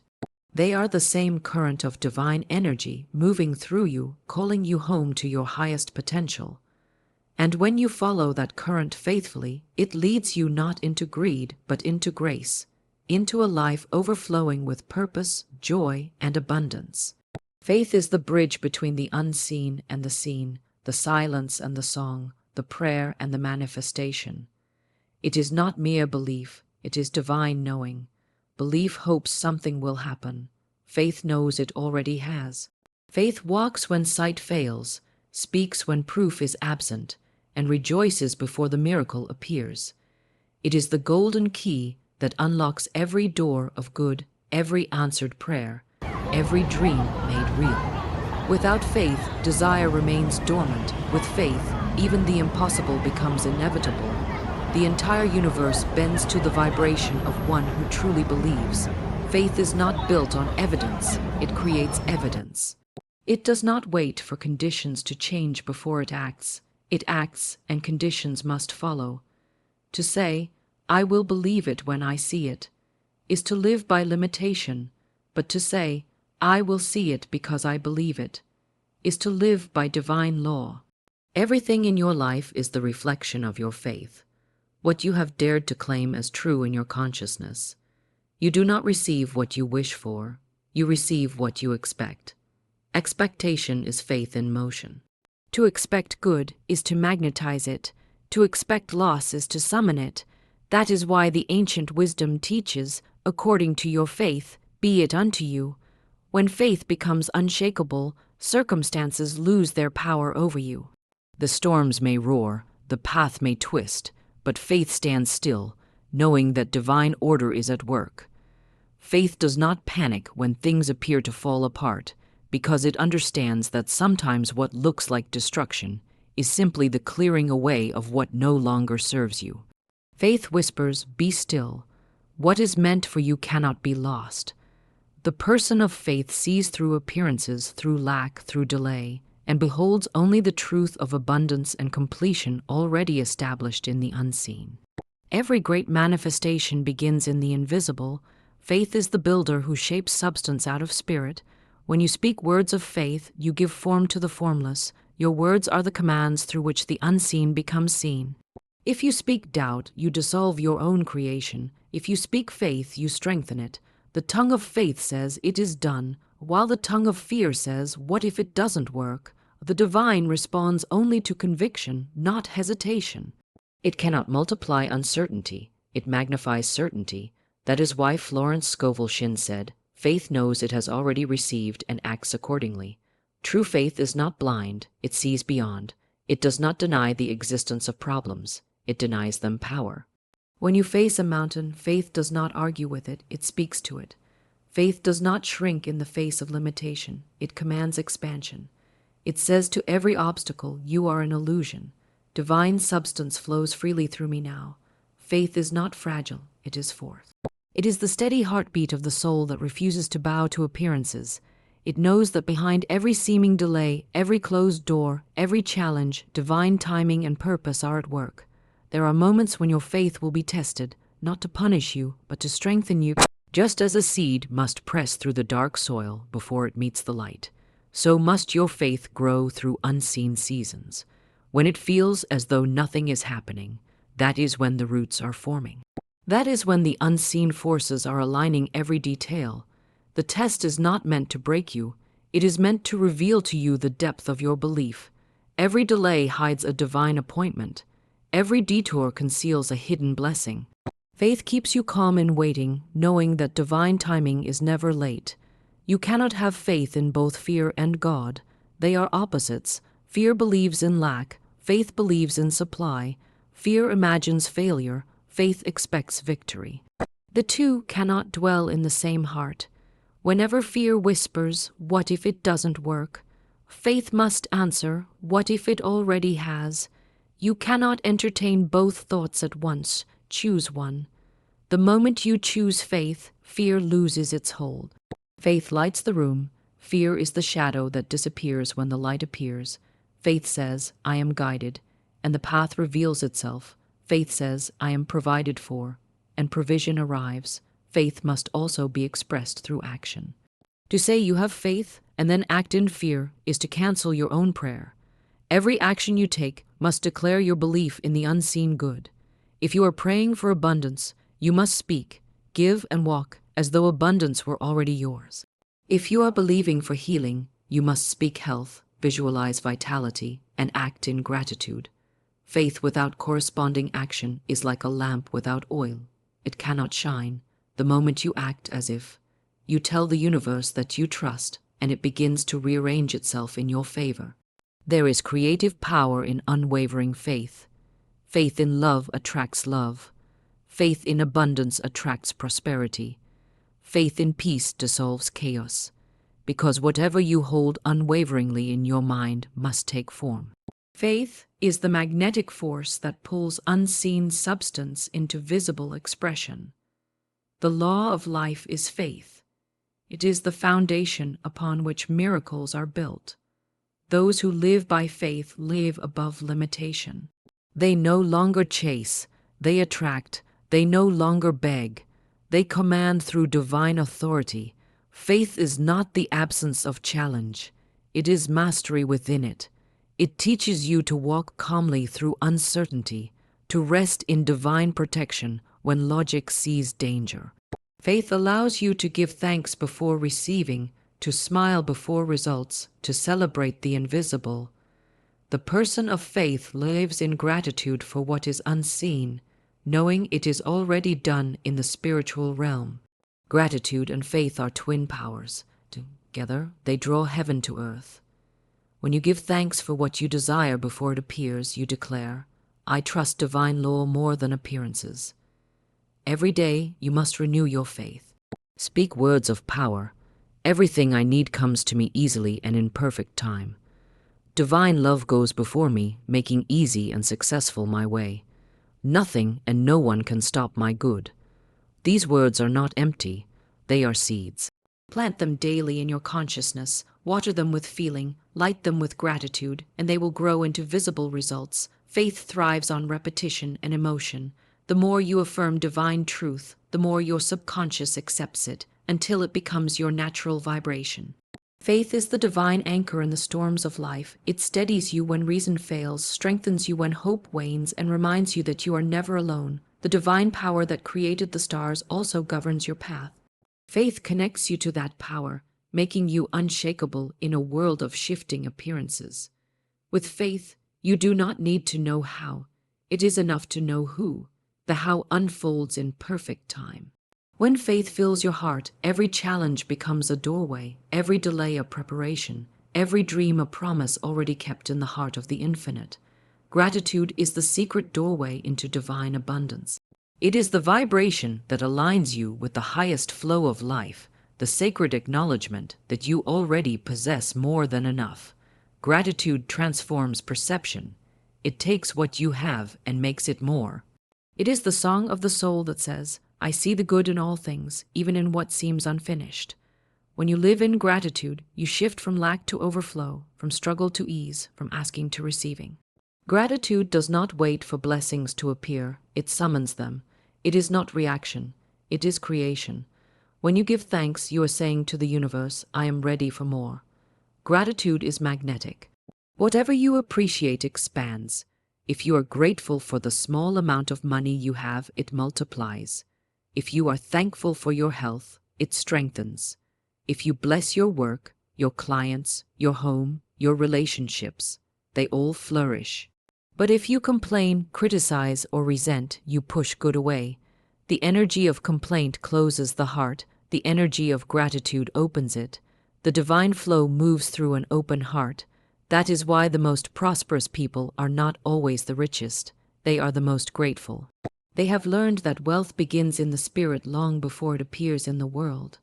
They are the same current of divine energy moving through you, calling you home to your highest potential. And when you follow that current faithfully, it leads you not into greed, but into grace, into a life overflowing with purpose, joy, and abundance. Faith is the bridge between the unseen and the seen, the silence and the song, the prayer and the manifestation. It is not mere belief, it is divine knowing. Belief hopes something will happen. Faith knows it already has. Faith walks when sight fails, speaks when proof is absent, and rejoices before the miracle appears. It is the golden key that unlocks every door of good, every answered prayer, every dream made real. Without faith, desire remains dormant. With faith, even the impossible becomes inevitable. The entire universe bends to the vibration of one who truly believes. Faith is not built on evidence, it creates evidence. It does not wait for conditions to change before it acts. It acts, and conditions must follow. To say, I will believe it when I see it, is to live by limitation, but to say, I will see it because I believe it, is to live by divine law. Everything in your life is the reflection of your faith, what you have dared to claim as true in your consciousness. You do not receive what you wish for, you receive what you expect. Expectation is faith in motion. To expect good is to magnetize it. To expect loss is to summon it. That is why the ancient wisdom teaches, according to your faith, be it unto you. When faith becomes unshakable, circumstances lose their power over you. The storms may roar, the path may twist, but faith stands still, knowing that divine order is at work. Faith does not panic when things appear to fall apart, because it understands that sometimes what looks like destruction is simply the clearing away of what no longer serves you. Faith whispers, be still. What is meant for you cannot be lost. The person of faith sees through appearances, through lack, through delay, and beholds only the truth of abundance and completion already established in the unseen. Every great manifestation begins in the invisible. Faith is the builder who shapes substance out of spirit. When you speak words of faith, you give form to the formless. Your words are the commands through which the unseen becomes seen. If you speak doubt, you dissolve your own creation. If you speak faith, you strengthen it. The tongue of faith says, it is done, while the tongue of fear says, what if it doesn't work? The divine responds only to conviction, not hesitation. It cannot multiply uncertainty, it magnifies certainty. That is why Florence Scovel Shinn said, faith knows it has already received and acts accordingly. True faith is not blind, it sees beyond. It does not deny the existence of problems, it denies them power. When you face a mountain, faith does not argue with it, it speaks to it. Faith does not shrink in the face of limitation, it commands expansion. It says to every obstacle, you are an illusion. Divine substance flows freely through me now. Faith is not fragile, it is forth. It is the steady heartbeat of the soul that refuses to bow to appearances. It knows that behind every seeming delay, every closed door, every challenge, divine timing and purpose are at work. There are moments when your faith will be tested, not to punish you, but to strengthen you. Just as a seed must press through the dark soil before it meets the light, so must your faith grow through unseen seasons. When it feels as though nothing is happening, that is when the roots are forming. That is when the unseen forces are aligning every detail. The test is not meant to break you. It is meant to reveal to you the depth of your belief. Every delay hides a divine appointment. Every detour conceals a hidden blessing. Faith keeps you calm in waiting, knowing that divine timing is never late. You cannot have faith in both fear and God. They are opposites. Fear believes in lack. Faith believes in supply. Fear imagines failure. Faith expects victory. The two cannot dwell in the same heart. Whenever fear whispers, "What if it doesn't work?" faith must answer, "What if it already has?" You cannot entertain both thoughts at once. Choose one. The moment you choose faith, fear loses its hold. Faith lights the room. Fear is the shadow that disappears when the light appears. Faith says, "I am guided," and the path reveals itself. Faith says, "I am provided for," and provision arrives. Faith must also be expressed through action. To say you have faith and then act in fear is to cancel your own prayer. Every action you take must declare your belief in the unseen good. If you are praying for abundance, you must speak, give, and walk as though abundance were already yours. If you are believing for healing, you must speak health, visualize vitality, and act in gratitude. Faith without corresponding action is like a lamp without oil. It cannot shine. The moment you act as if, you tell the universe that you trust, and it begins to rearrange itself in your favor. There is creative power in unwavering faith. Faith in love attracts love. Faith in abundance attracts prosperity. Faith in peace dissolves chaos. Because whatever you hold unwaveringly in your mind must take form. Faith is the magnetic force that pulls unseen substance into visible expression. The law of life is faith. It is the foundation upon which miracles are built. Those who live by faith live above limitation. They no longer chase, they attract, they no longer beg, they command through divine authority. Faith is not the absence of challenge, it is mastery within it. It teaches you to walk calmly through uncertainty, to rest in divine protection when logic sees danger. Faith allows you to give thanks before receiving, to smile before results, to celebrate the invisible. The person of faith lives in gratitude for what is unseen, knowing it is already done in the spiritual realm. Gratitude and faith are twin powers. Together, they draw heaven to earth. When you give thanks for what you desire before it appears, you declare, "I trust divine law more than appearances." Every day, you must renew your faith. Speak words of power. Everything I need comes to me easily and in perfect time. Divine love goes before me, making easy and successful my way. Nothing and no one can stop my good. These words are not empty, they are seeds. Plant them daily in your consciousness, water them with feeling, light them with gratitude, and they will grow into visible results. Faith thrives on repetition and emotion. The more you affirm divine truth, the more your subconscious accepts it, until it becomes your natural vibration. Faith is the divine anchor in the storms of life. It steadies you when reason fails, strengthens you when hope wanes, and reminds you that you are never alone. The divine power that created the stars also governs your path. Faith connects you to that power, making you unshakable in a world of shifting appearances. With faith, you do not need to know how. It is enough to know who. The how unfolds in perfect time. When faith fills your heart, every challenge becomes a doorway, every delay a preparation, every dream a promise already kept in the heart of the infinite. Gratitude is the secret doorway into divine abundance. It is the vibration that aligns you with the highest flow of life, the sacred acknowledgement that you already possess more than enough. Gratitude transforms perception. It takes what you have and makes it more. It is the song of the soul that says, "I see the good in all things, even in what seems unfinished." When you live in gratitude, you shift from lack to overflow, from struggle to ease, from asking to receiving. Gratitude does not wait for blessings to appear, it summons them. It is not reaction, it is creation. When you give thanks, you are saying to the universe, "I am ready for more." Gratitude is magnetic. Whatever you appreciate expands. If you are grateful for the small amount of money you have, it multiplies. If you are thankful for your health, it strengthens. If you bless your work, your clients, your home, your relationships, they all flourish. But if you complain, criticize, or resent, you push good away. The energy of complaint closes the heart, the energy of gratitude opens it. The divine flow moves through an open heart. That is why the most prosperous people are not always the richest. They are the most grateful. They have learned that wealth begins in the spirit long before it appears in the world.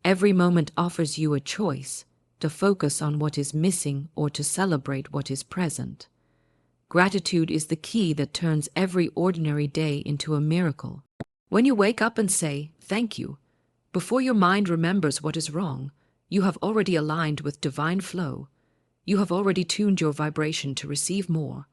Every moment offers you a choice, to focus on what is missing or to celebrate what is present. Gratitude is the key that turns every ordinary day into a miracle. When you wake up and say, "Thank you," before your mind remembers what is wrong, you have already aligned with divine flow. You have already tuned your vibration to receive more.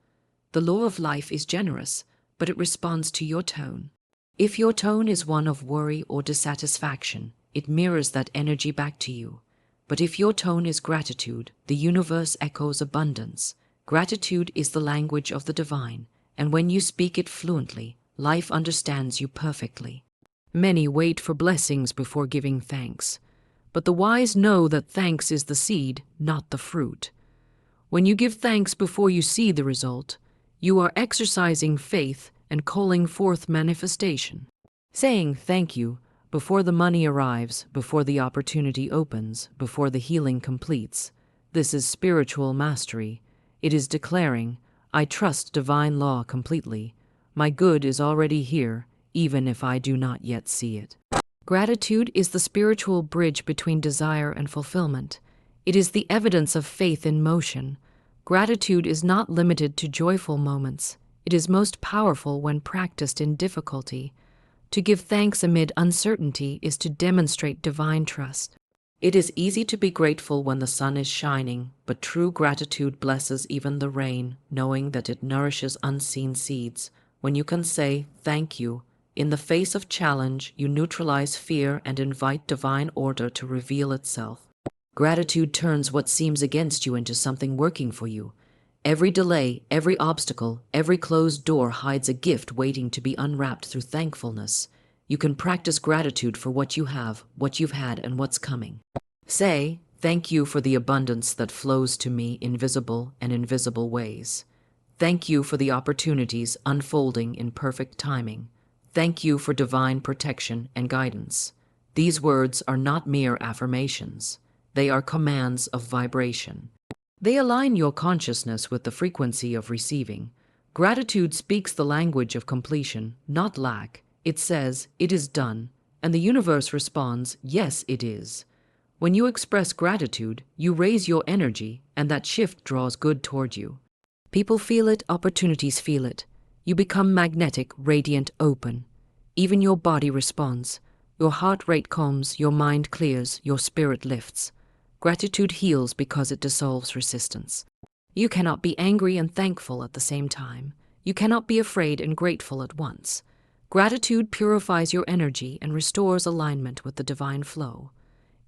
The law of life is generous, but it responds to your tone. If your tone is one of worry or dissatisfaction, it mirrors that energy back to you. But if your tone is gratitude, the universe echoes abundance. Gratitude is the language of the divine, and when you speak it fluently, life understands you perfectly. Many wait for blessings before giving thanks, but the wise know that thanks is the seed, not the fruit. When you give thanks before you see the result, you are exercising faith and calling forth manifestation. Saying thank you before the money arrives, before the opportunity opens, before the healing completes, this is spiritual mastery. It is declaring, "I trust divine law completely. My good is already here, even if I do not yet see it." Gratitude is the spiritual bridge between desire and fulfillment. It is the evidence of faith in motion. Gratitude is not limited to joyful moments. It is most powerful when practiced in difficulty. To give thanks amid uncertainty is to demonstrate divine trust. It is easy to be grateful when the sun is shining, but true gratitude blesses even the rain, knowing that it nourishes unseen seeds. When you can say, "Thank you," in the face of challenge, you neutralize fear and invite divine order to reveal itself. Gratitude turns what seems against you into something working for you. Every delay, every obstacle, every closed door hides a gift waiting to be unwrapped through thankfulness. You can practice gratitude for what you have, what you've had, and what's coming. Say, "Thank you for the abundance that flows to me in visible and invisible ways. Thank you for the opportunities unfolding in perfect timing. Thank you for divine protection and guidance." These words are not mere affirmations. They are commands of vibration. They align your consciousness with the frequency of receiving. Gratitude speaks the language of completion, not lack. It says, "It is done," and the universe responds, "Yes, it is." When you express gratitude, you raise your energy, and that shift draws good toward you. People feel it, opportunities feel it. You become magnetic, radiant, open. Even your body responds. Your heart rate calms, your mind clears, your spirit lifts. Gratitude heals because it dissolves resistance. You cannot be angry and thankful at the same time. You cannot be afraid and grateful at once. Gratitude purifies your energy and restores alignment with the divine flow.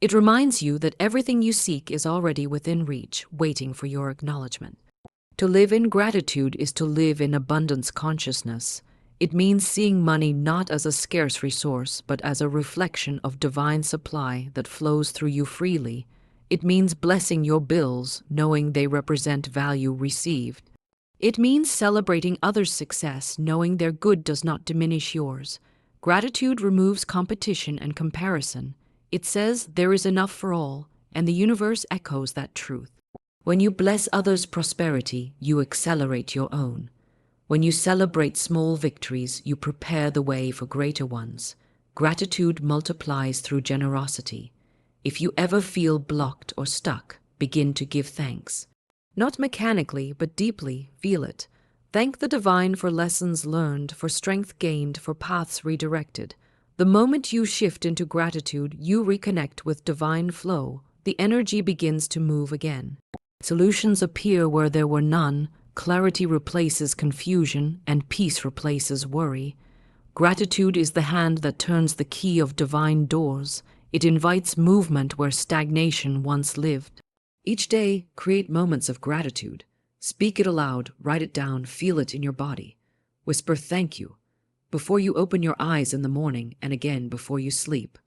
It reminds you that everything you seek is already within reach, waiting for your acknowledgement. To live in gratitude is to live in abundance consciousness. It means seeing money not as a scarce resource, but as a reflection of divine supply that flows through you freely. It means blessing your bills, knowing they represent value received. It means celebrating others' success, knowing their good does not diminish yours. Gratitude removes competition and comparison. It says there is enough for all, and the universe echoes that truth. When you bless others' prosperity, you accelerate your own. When you celebrate small victories, you prepare the way for greater ones. Gratitude multiplies through generosity. If you ever feel blocked or stuck, begin to give thanks. Not mechanically, but deeply, feel it. Thank the divine for lessons learned, for strength gained, for paths redirected. The moment you shift into gratitude, you reconnect with divine flow. The energy begins to move again. Solutions appear where there were none. Clarity replaces confusion, and peace replaces worry. Gratitude is the hand that turns the key of divine doors. It invites movement where stagnation once lived. Each day, create moments of gratitude. Speak it aloud, write it down, feel it in your body. Whisper "thank you" before you open your eyes in the morning and again before you sleep.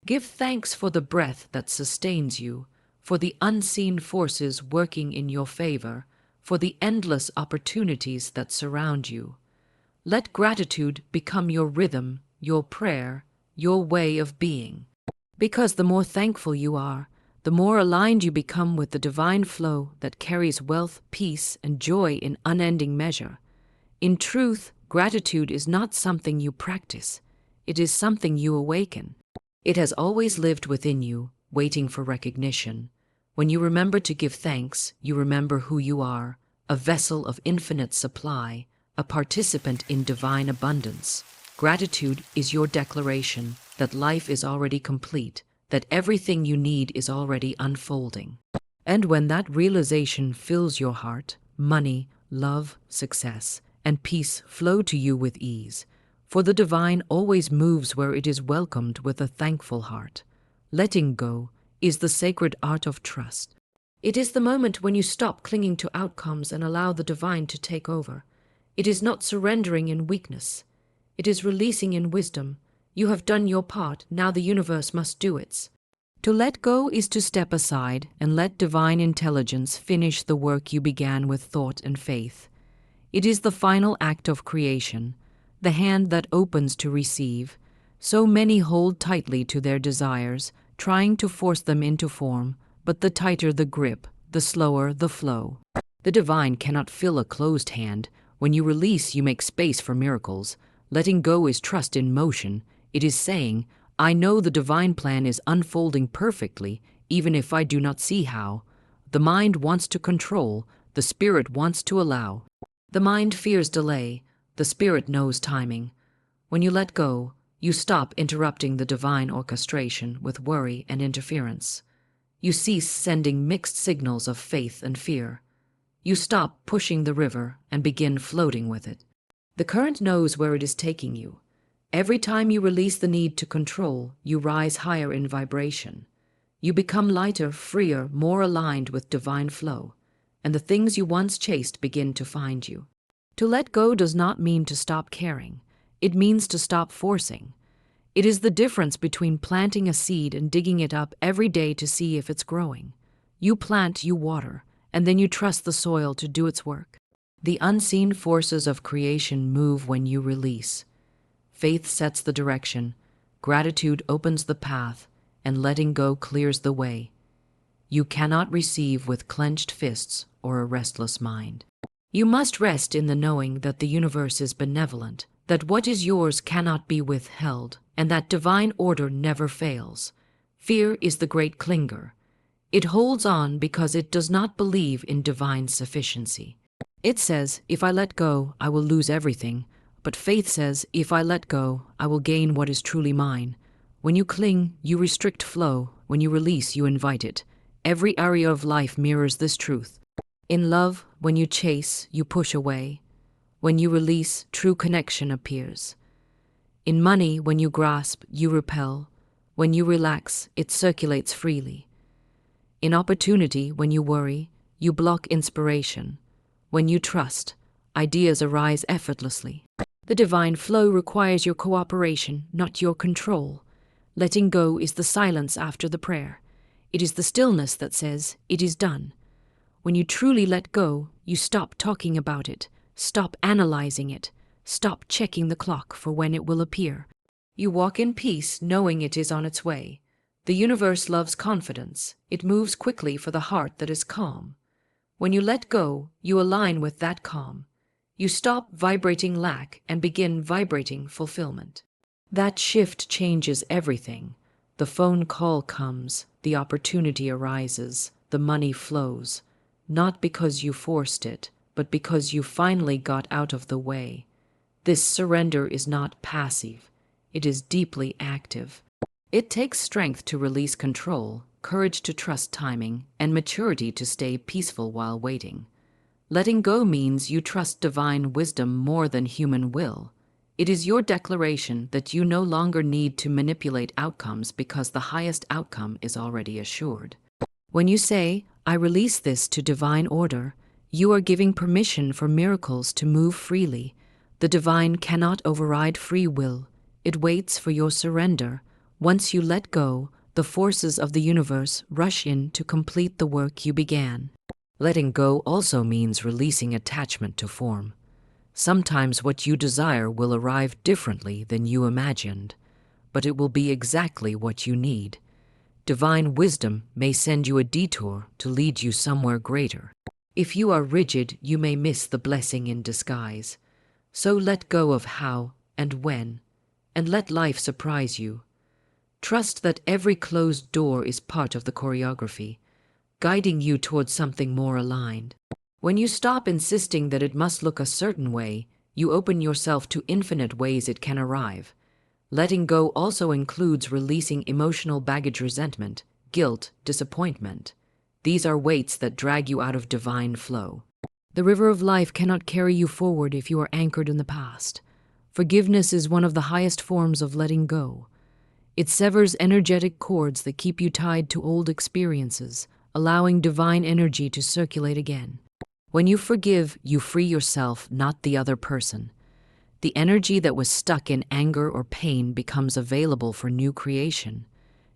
Give thanks for the breath that sustains you, for the unseen forces working in your favor, for the endless opportunities that surround you. Let gratitude become your rhythm, your prayer, your way of being. Because the more thankful you are, the more aligned you become with the divine flow that carries wealth, peace, and joy in unending measure. In truth, gratitude is not something you practice. It is something you awaken. It has always lived within you, waiting for recognition. When you remember to give thanks, you remember who you are, a vessel of infinite supply, a participant in divine abundance. Gratitude is your declaration that life is already complete, that everything you need is already unfolding. And when that realization fills your heart, money, love, success, and peace flow to you with ease. For the divine always moves where it is welcomed with a thankful heart. Letting go is the sacred art of trust. It is the moment when you stop clinging to outcomes and allow the divine to take over. It is not surrendering in weakness. It is releasing in wisdom. You have done your part, now the universe must do its. To let go is to step aside and let divine intelligence finish the work you began with thought and faith. It is the final act of creation, the hand that opens to receive. So many hold tightly to their desires, trying to force them into form, but the tighter the grip, the slower the flow. The divine cannot fill a closed hand. When you release, you make space for miracles. Letting go is trust in motion. It is saying, I know the divine plan is unfolding perfectly, even if I do not see how. The mind wants to control, the spirit wants to allow. The mind fears delay, the spirit knows timing. When you let go, you stop interrupting the divine orchestration with worry and interference. You cease sending mixed signals of faith and fear. You stop pushing the river and begin floating with it. The current knows where it is taking you. Every time you release the need to control, you rise higher in vibration. You become lighter, freer, more aligned with divine flow, and the things you once chased begin to find you. To let go does not mean to stop caring. It means to stop forcing. It is the difference between planting a seed and digging it up every day to see if it's growing. You plant, you water, and then you trust the soil to do its work. The unseen forces of creation move when you release. Faith sets the direction, gratitude opens the path, and letting go clears the way. You cannot receive with clenched fists or a restless mind. You must rest in the knowing that the universe is benevolent, that what is yours cannot be withheld, and that divine order never fails. Fear is the great clinger. It holds on because it does not believe in divine sufficiency. It says, if I let go, I will lose everything. But faith says, if I let go, I will gain what is truly mine. When you cling, you restrict flow. When you release, you invite it. Every area of life mirrors this truth. In love, when you chase, you push away. When you release, true connection appears. In money, when you grasp, you repel. When you relax, it circulates freely. In opportunity, when you worry, you block inspiration. When you trust, ideas arise effortlessly. The divine flow requires your cooperation, not your control. Letting go is the silence after the prayer. It is the stillness that says, it is done. When you truly let go, you stop talking about it, stop analyzing it, stop checking the clock for when it will appear. You walk in peace, knowing it is on its way. The universe loves confidence. It moves quickly for the heart that is calm. When you let go, you align with that calm. You stop vibrating lack and begin vibrating fulfillment. That shift changes everything. The phone call comes, the opportunity arises, the money flows. Not because you forced it, but because you finally got out of the way. This surrender is not passive. It is deeply active. It takes strength to release control, courage to trust timing, and maturity to stay peaceful while waiting. Letting go means you trust divine wisdom more than human will. It is your declaration that you no longer need to manipulate outcomes because the highest outcome is already assured. When you say, I release this to divine order, you are giving permission for miracles to move freely. The divine cannot override free will. It waits for your surrender. Once you let go, the forces of the universe rush in to complete the work you began. Letting go also means releasing attachment to form. Sometimes what you desire will arrive differently than you imagined, but it will be exactly what you need. Divine wisdom may send you a detour to lead you somewhere greater. If you are rigid, you may miss the blessing in disguise. So let go of how and when, and let life surprise you. Trust that every closed door is part of the choreography, guiding you towards something more aligned. When you stop insisting that it must look a certain way, you open yourself to infinite ways it can arrive. Letting go also includes releasing emotional baggage, resentment, guilt, disappointment. These are weights that drag you out of divine flow. The river of life cannot carry you forward if you are anchored in the past. Forgiveness is one of the highest forms of letting go. It severs energetic cords that keep you tied to old experiences, allowing divine energy to circulate again. When you forgive, you free yourself, not the other person. The energy that was stuck in anger or pain becomes available for new creation.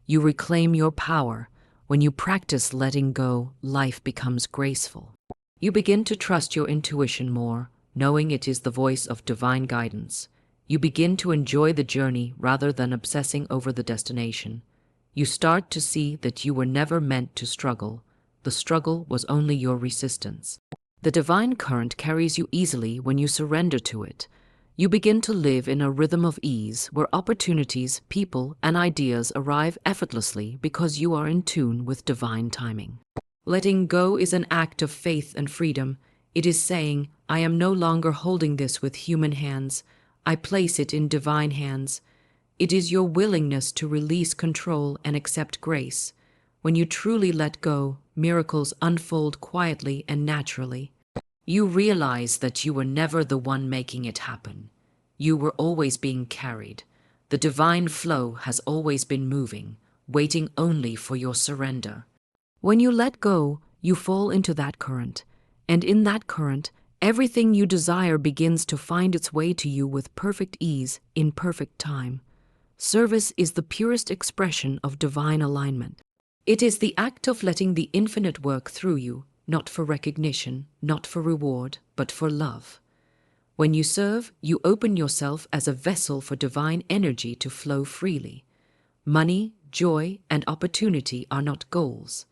You reclaim your power. When you practice letting go, life becomes graceful. You begin to trust your intuition more, knowing it is the voice of divine guidance. You begin to enjoy the journey rather than obsessing over the destination. You start to see that you were never meant to struggle. The struggle was only your resistance. The divine current carries you easily when you surrender to it. You begin to live in a rhythm of ease where opportunities, people, and ideas arrive effortlessly because you are in tune with divine timing. Letting go is an act of faith and freedom. It is saying, I am no longer holding this with human hands. I place it in divine hands. It is your willingness to release control and accept grace. When you truly let go, miracles unfold quietly and naturally. You realize that you were never the one making it happen. You were always being carried. The divine flow has always been moving, waiting only for your surrender. When you let go, you fall into that current, and in that current, everything you desire begins to find its way to you with perfect ease in perfect time. Service is the purest expression of divine alignment. It is the act of letting the infinite work through you, not for recognition, not for reward, but for love. When you serve, you open yourself as a vessel for divine energy to flow freely. Money, joy, and opportunity are not goals.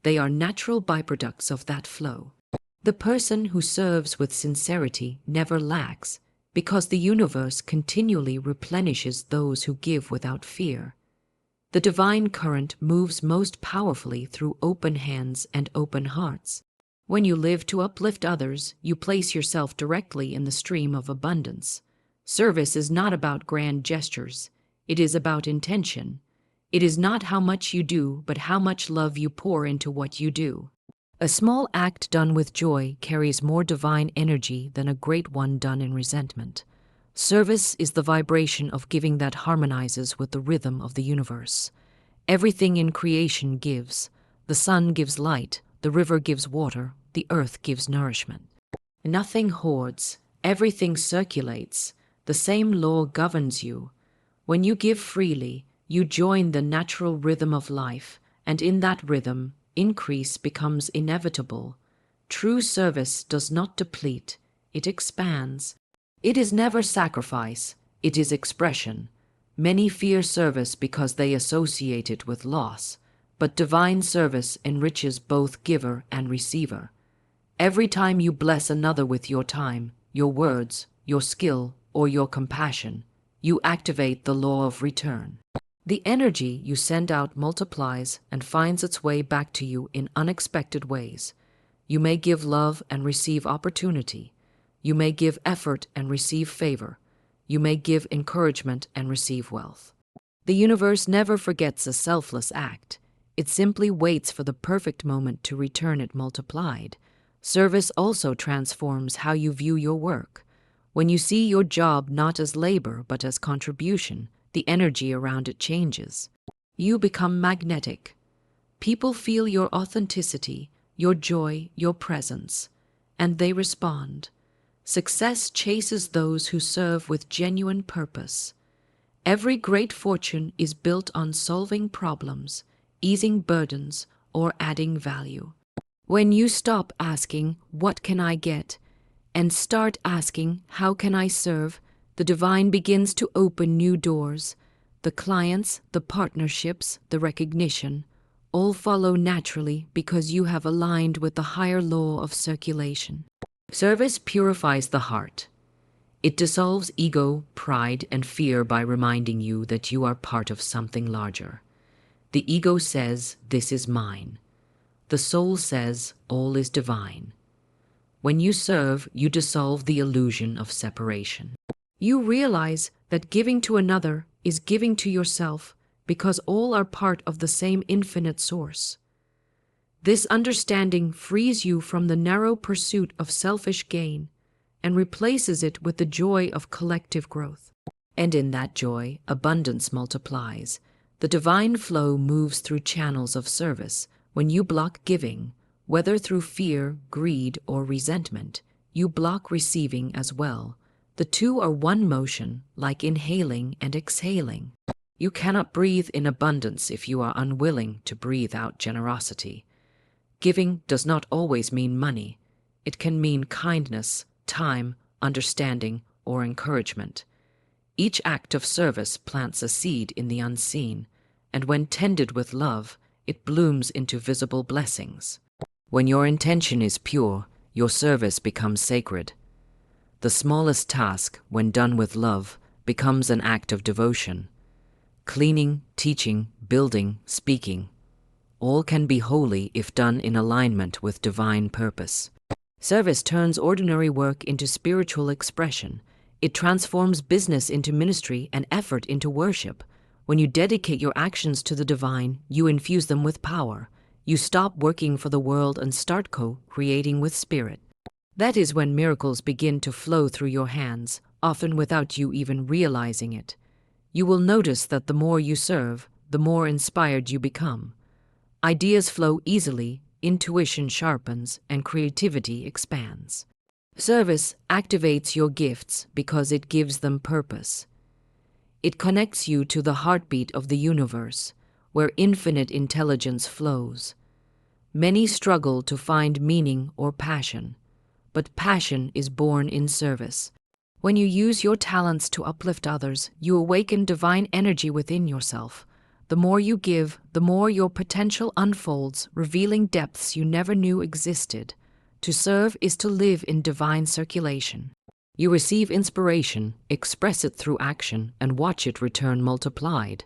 They are natural byproducts of that flow. The person who serves with sincerity never lacks, because the universe continually replenishes those who give without fear. The divine current moves most powerfully through open hands and open hearts. When you live to uplift others, you place yourself directly in the stream of abundance. Service is not about grand gestures. It is about intention. It is not how much you do, but how much love you pour into what you do. A small act done with joy carries more divine energy than a great one done in resentment. Service is the vibration of giving that harmonizes with the rhythm of the universe. Everything in creation gives. The sun gives light, the river gives water, the earth gives nourishment. Nothing hoards, everything circulates. The same law governs you. When you give freely, you join the natural rhythm of life, and in that rhythm, increase becomes inevitable. True service does not deplete, it expands. It is never sacrifice, it is expression. Many fear service because they associate it with loss, but divine service enriches both giver and receiver. Every time you bless another with your time, your words, your skill, or your compassion, you activate the law of return. The energy you send out multiplies and finds its way back to you in unexpected ways. You may give love and receive opportunity. You may give effort and receive favor. You may give encouragement and receive wealth. The universe never forgets a selfless act. It simply waits for the perfect moment to return it multiplied. Service also transforms how you view your work. When you see your job not as labor but as contribution, the energy around it changes. You become magnetic. People feel your authenticity, your joy, your presence, and they respond. Success chases those who serve with genuine purpose. Every great fortune is built on solving problems, easing burdens, or adding value. When you stop asking, "What can I get?" and start asking, "How can I serve?" the divine begins to open new doors. The clients, the partnerships, the recognition, all follow naturally because you have aligned with the higher law of circulation. Service purifies the heart. It dissolves ego, pride, and fear by reminding you that you are part of something larger. The ego says, "This is mine." The soul says, "All is divine." When you serve, you dissolve the illusion of separation. You realize that giving to another is giving to yourself because all are part of the same infinite source. This understanding frees you from the narrow pursuit of selfish gain and replaces it with the joy of collective growth. And in that joy, abundance multiplies. The divine flow moves through channels of service. When you block giving, whether through fear, greed, or resentment, you block receiving as well. The two are one motion, like inhaling and exhaling. You cannot breathe in abundance if you are unwilling to breathe out generosity. Giving does not always mean money. It can mean kindness, time, understanding, or encouragement. Each act of service plants a seed in the unseen, and when tended with love, it blooms into visible blessings. When your intention is pure, your service becomes sacred. The smallest task, when done with love, becomes an act of devotion. Cleaning, teaching, building, speaking, all can be holy if done in alignment with divine purpose. Service turns ordinary work into spiritual expression. It transforms business into ministry and effort into worship. When you dedicate your actions to the divine, you infuse them with power. You stop working for the world and start co-creating with spirit. That is when miracles begin to flow through your hands, often without you even realizing it. You will notice that the more you serve, the more inspired you become. Ideas flow easily, intuition sharpens, and creativity expands. Service activates your gifts because it gives them purpose. It connects you to the heartbeat of the universe, where infinite intelligence flows. Many struggle to find meaning or passion, but passion is born in service. When you use your talents to uplift others, you awaken divine energy within yourself. The more you give, the more your potential unfolds, revealing depths you never knew existed. To serve is to live in divine circulation. You receive inspiration, express it through action, and watch it return multiplied.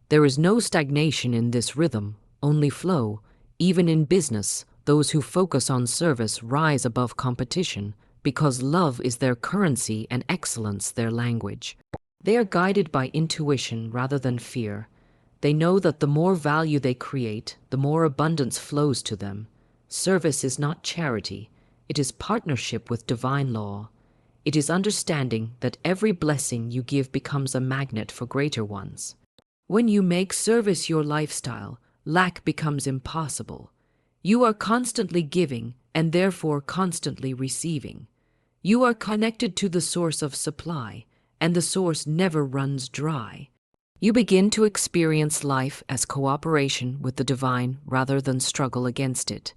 There is no stagnation in this rhythm, only flow. Even in business, those who focus on service rise above competition because love is their currency and excellence their language. They are guided by intuition rather than fear. They know that the more value they create, the more abundance flows to them. Service is not charity. It is partnership with divine law. It is understanding that every blessing you give becomes a magnet for greater ones. When you make service your lifestyle, lack becomes impossible. You are constantly giving and therefore constantly receiving. You are connected to the source of supply, and the source never runs dry. You begin to experience life as cooperation with the divine rather than struggle against it.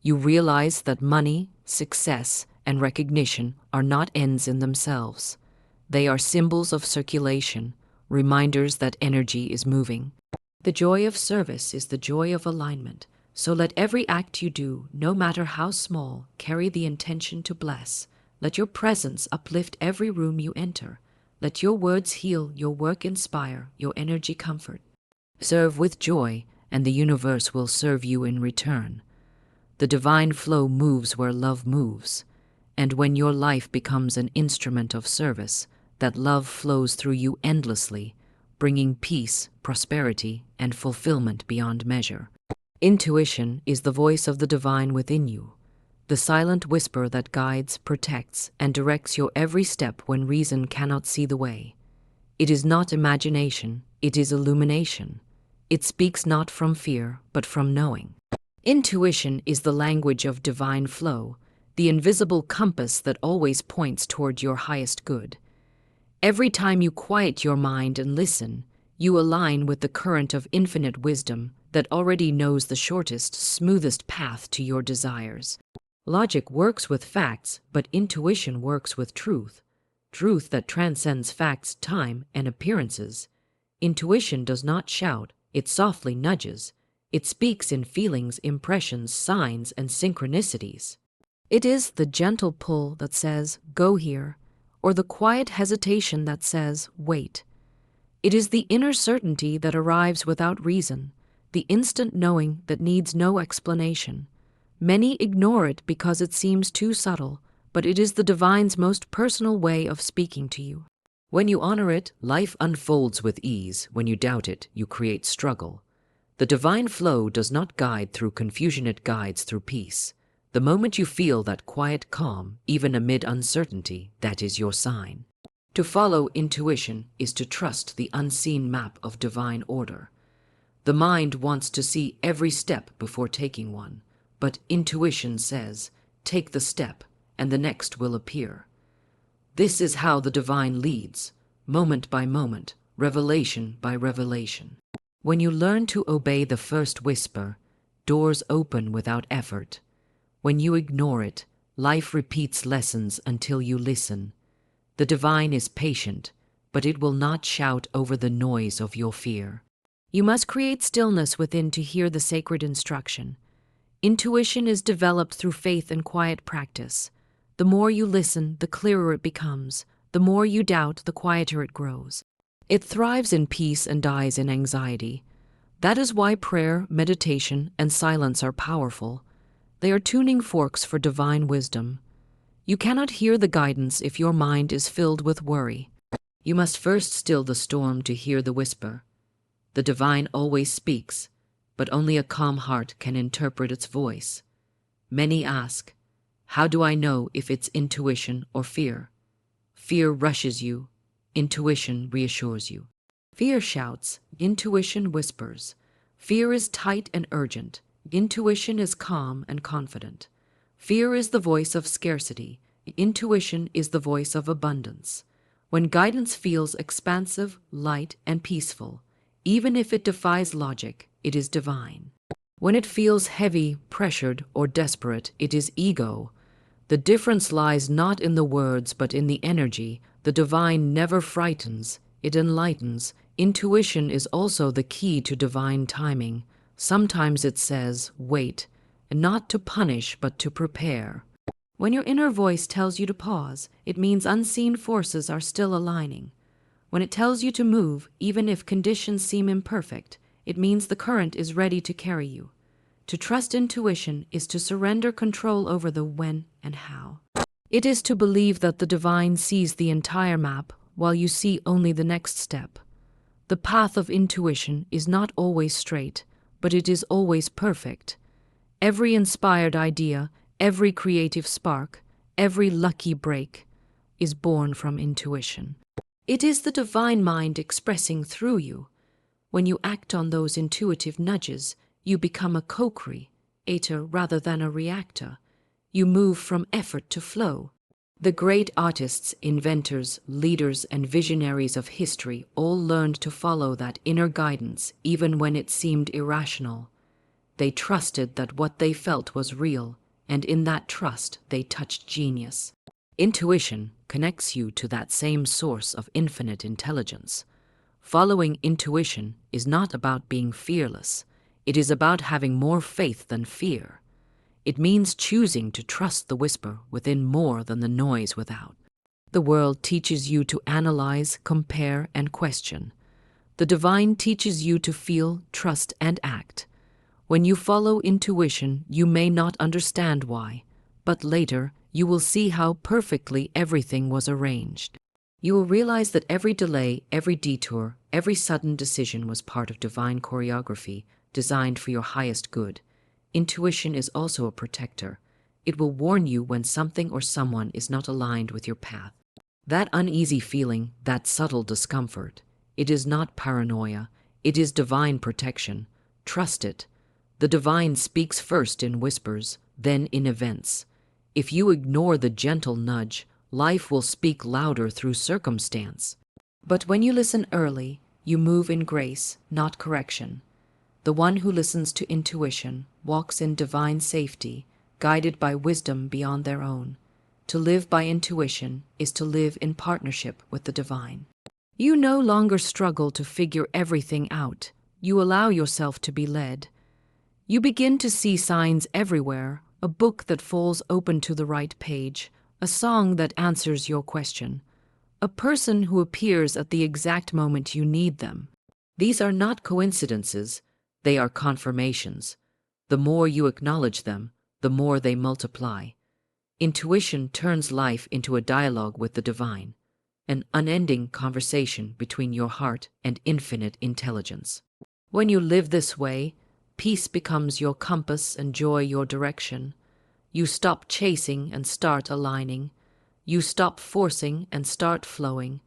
You realize that money, success, and recognition are not ends in themselves. They are symbols of circulation, reminders that energy is moving. The joy of service is the joy of alignment, so let every act you do, no matter how small, carry the intention to bless. Let your presence uplift every room you enter. Let your words heal, your work inspire, your energy comfort. Serve with joy, and the universe will serve you in return. The divine flow moves where love moves, and when your life becomes an instrument of service, that love flows through you endlessly, bringing peace, prosperity, and fulfillment beyond measure. Intuition is the voice of the divine within you, the silent whisper that guides, protects, and directs your every step when reason cannot see the way. It is not imagination, it is illumination. It speaks not from fear, but from knowing. Intuition is the language of divine flow, the invisible compass that always points toward your highest good. Every time you quiet your mind and listen, you align with the current of infinite wisdom that already knows the shortest, smoothest path to your desires. Logic works with facts, but intuition works with truth. Truth that transcends facts, time, and appearances. Intuition does not shout, it softly nudges. It speaks in feelings, impressions, signs, and synchronicities. It is the gentle pull that says, "Go here," or the quiet hesitation that says, "Wait." It is the inner certainty that arrives without reason, the instant knowing that needs no explanation. Many ignore it because it seems too subtle, but it is the divine's most personal way of speaking to you. When you honor it, life unfolds with ease. When you doubt it, you create struggle. The divine flow does not guide through confusion, it guides through peace. The moment you feel that quiet calm, even amid uncertainty, that is your sign. To follow intuition is to trust the unseen map of divine order. The mind wants to see every step before taking one, but intuition says, take the step, and the next will appear. This is how the divine leads, moment by moment, revelation by revelation. When you learn to obey the first whisper, doors open without effort. When you ignore it, life repeats lessons until you listen. The divine is patient, but it will not shout over the noise of your fear. You must create stillness within to hear the sacred instruction. Intuition is developed through faith and quiet practice. The more you listen, the clearer it becomes. The more you doubt, the quieter it grows. It thrives in peace and dies in anxiety. That is why prayer, meditation, and silence are powerful. They are tuning forks for divine wisdom. You cannot hear the guidance if your mind is filled with worry. You must first still the storm to hear the whisper. The divine always speaks, but only a calm heart can interpret its voice. Many ask, how do I know if it's intuition or fear? Fear rushes you, intuition reassures you. Fear shouts, intuition whispers. Fear is tight and urgent, intuition is calm and confident. Fear is the voice of scarcity, intuition is the voice of abundance. When guidance feels expansive, light, and peaceful, even if it defies logic, it is divine. When it feels heavy, pressured, or desperate, it is ego. The difference lies not in the words but in the energy. The divine never frightens, it enlightens. Intuition is also the key to divine timing. Sometimes it says, wait, and not to punish but to prepare. When your inner voice tells you to pause, it means unseen forces are still aligning. When it tells you to move, even if conditions seem imperfect, it means the current is ready to carry you. To trust intuition is to surrender control over the when and how. It is to believe that the divine sees the entire map while you see only the next step. The path of intuition is not always straight, but it is always perfect. Every inspired idea, every creative spark, every lucky break is born from intuition. It is the divine mind expressing through you. When you act on those intuitive nudges, you become a co-creator rather than a reactor. You move from effort to flow. The great artists, inventors, leaders, and visionaries of history all learned to follow that inner guidance even when it seemed irrational. They trusted that what they felt was real, and in that trust they touched genius. Intuition connects you to that same source of infinite intelligence. Following intuition is not about being fearless. It is about having more faith than fear. It means choosing to trust the whisper within more than the noise without. The world teaches you to analyze, compare, and question. The divine teaches you to feel, trust, and act. When you follow intuition, you may not understand why, but later you will see how perfectly everything was arranged. You will realize that every delay, every detour, every sudden decision was part of divine choreography designed for your highest good. Intuition is also a protector. It will warn you when something or someone is not aligned with your path. That uneasy feeling, that subtle discomfort, it is not paranoia, it is divine protection. Trust it. The divine speaks first in whispers, then in events. If you ignore the gentle nudge, Life will speak louder through circumstance. But when you listen early, you move in grace, not correction. The one who listens to intuition walks in divine safety, guided by wisdom beyond their own. To live by intuition is to live in partnership with the divine. You no longer struggle to figure everything out. You allow yourself to be led. You begin to see signs everywhere, a book that falls open to the right page, a song that answers your question, a person who appears at the exact moment you need them. These are not coincidences, they are confirmations. The more you acknowledge them, the more they multiply. Intuition turns life into a dialogue with the divine, an unending conversation between your heart and infinite intelligence. When you live this way, peace becomes your compass and joy your direction. You stop chasing and start aligning. You stop forcing and start flowing.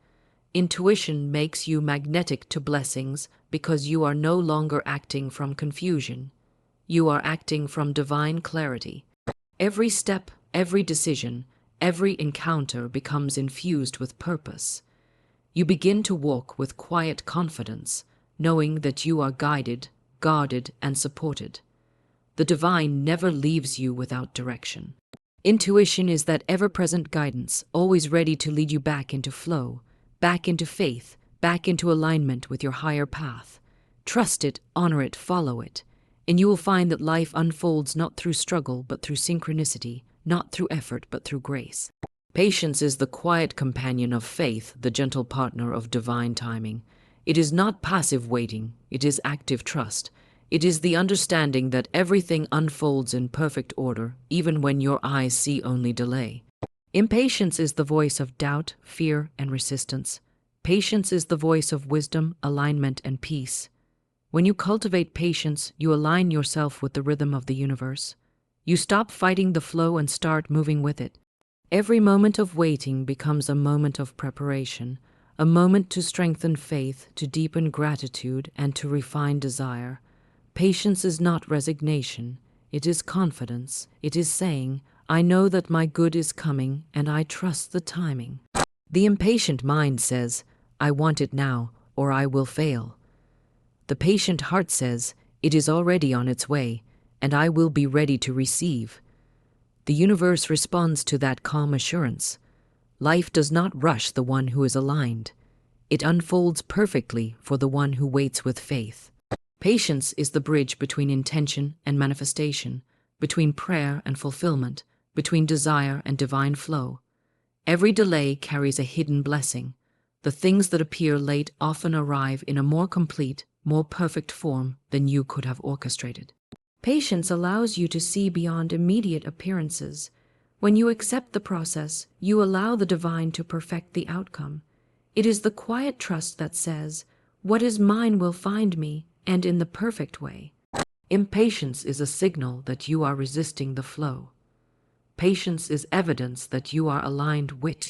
Intuition makes you magnetic to blessings because you are no longer acting from confusion. You are acting from divine clarity. Every step, every decision, every encounter becomes infused with purpose. You begin to walk with quiet confidence, knowing that you are guided, guarded, and supported. The divine never leaves you without direction. Intuition is that ever-present guidance, always ready to lead you back into flow, back into faith, back into alignment with your higher path. Trust it, honor it, follow it, and you will find that life unfolds not through struggle but through synchronicity, not through effort but through grace. Patience is the quiet companion of faith, the gentle partner of divine timing. It is not passive waiting, it is active trust. It is the understanding that everything unfolds in perfect order, even when your eyes see only delay. Impatience is the voice of doubt, fear, and resistance. Patience is the voice of wisdom, alignment, and peace. When you cultivate patience, you align yourself with the rhythm of the universe. You stop fighting the flow and start moving with it. Every moment of waiting becomes a moment of preparation, a moment to strengthen faith, to deepen gratitude, and to refine desire. Patience is not resignation, it is confidence. It is saying, I know that my good is coming and I trust the timing. The impatient mind says, I want it now or I will fail. The patient heart says, it is already on its way and I will be ready to receive. The universe responds to that calm assurance. Life does not rush the one who is aligned. It unfolds perfectly for the one who waits with faith. Patience is the bridge between intention and manifestation, between prayer and fulfillment, between desire and divine flow. Every delay carries a hidden blessing. The things that appear late often arrive in a more complete, more perfect form than you could have orchestrated. Patience allows you to see beyond immediate appearances. When you accept the process, you allow the divine to perfect the outcome. It is the quiet trust that says, what is mine will find me, and in the perfect way. Impatience is a signal that you are resisting the flow. Patience is evidence that you are aligned with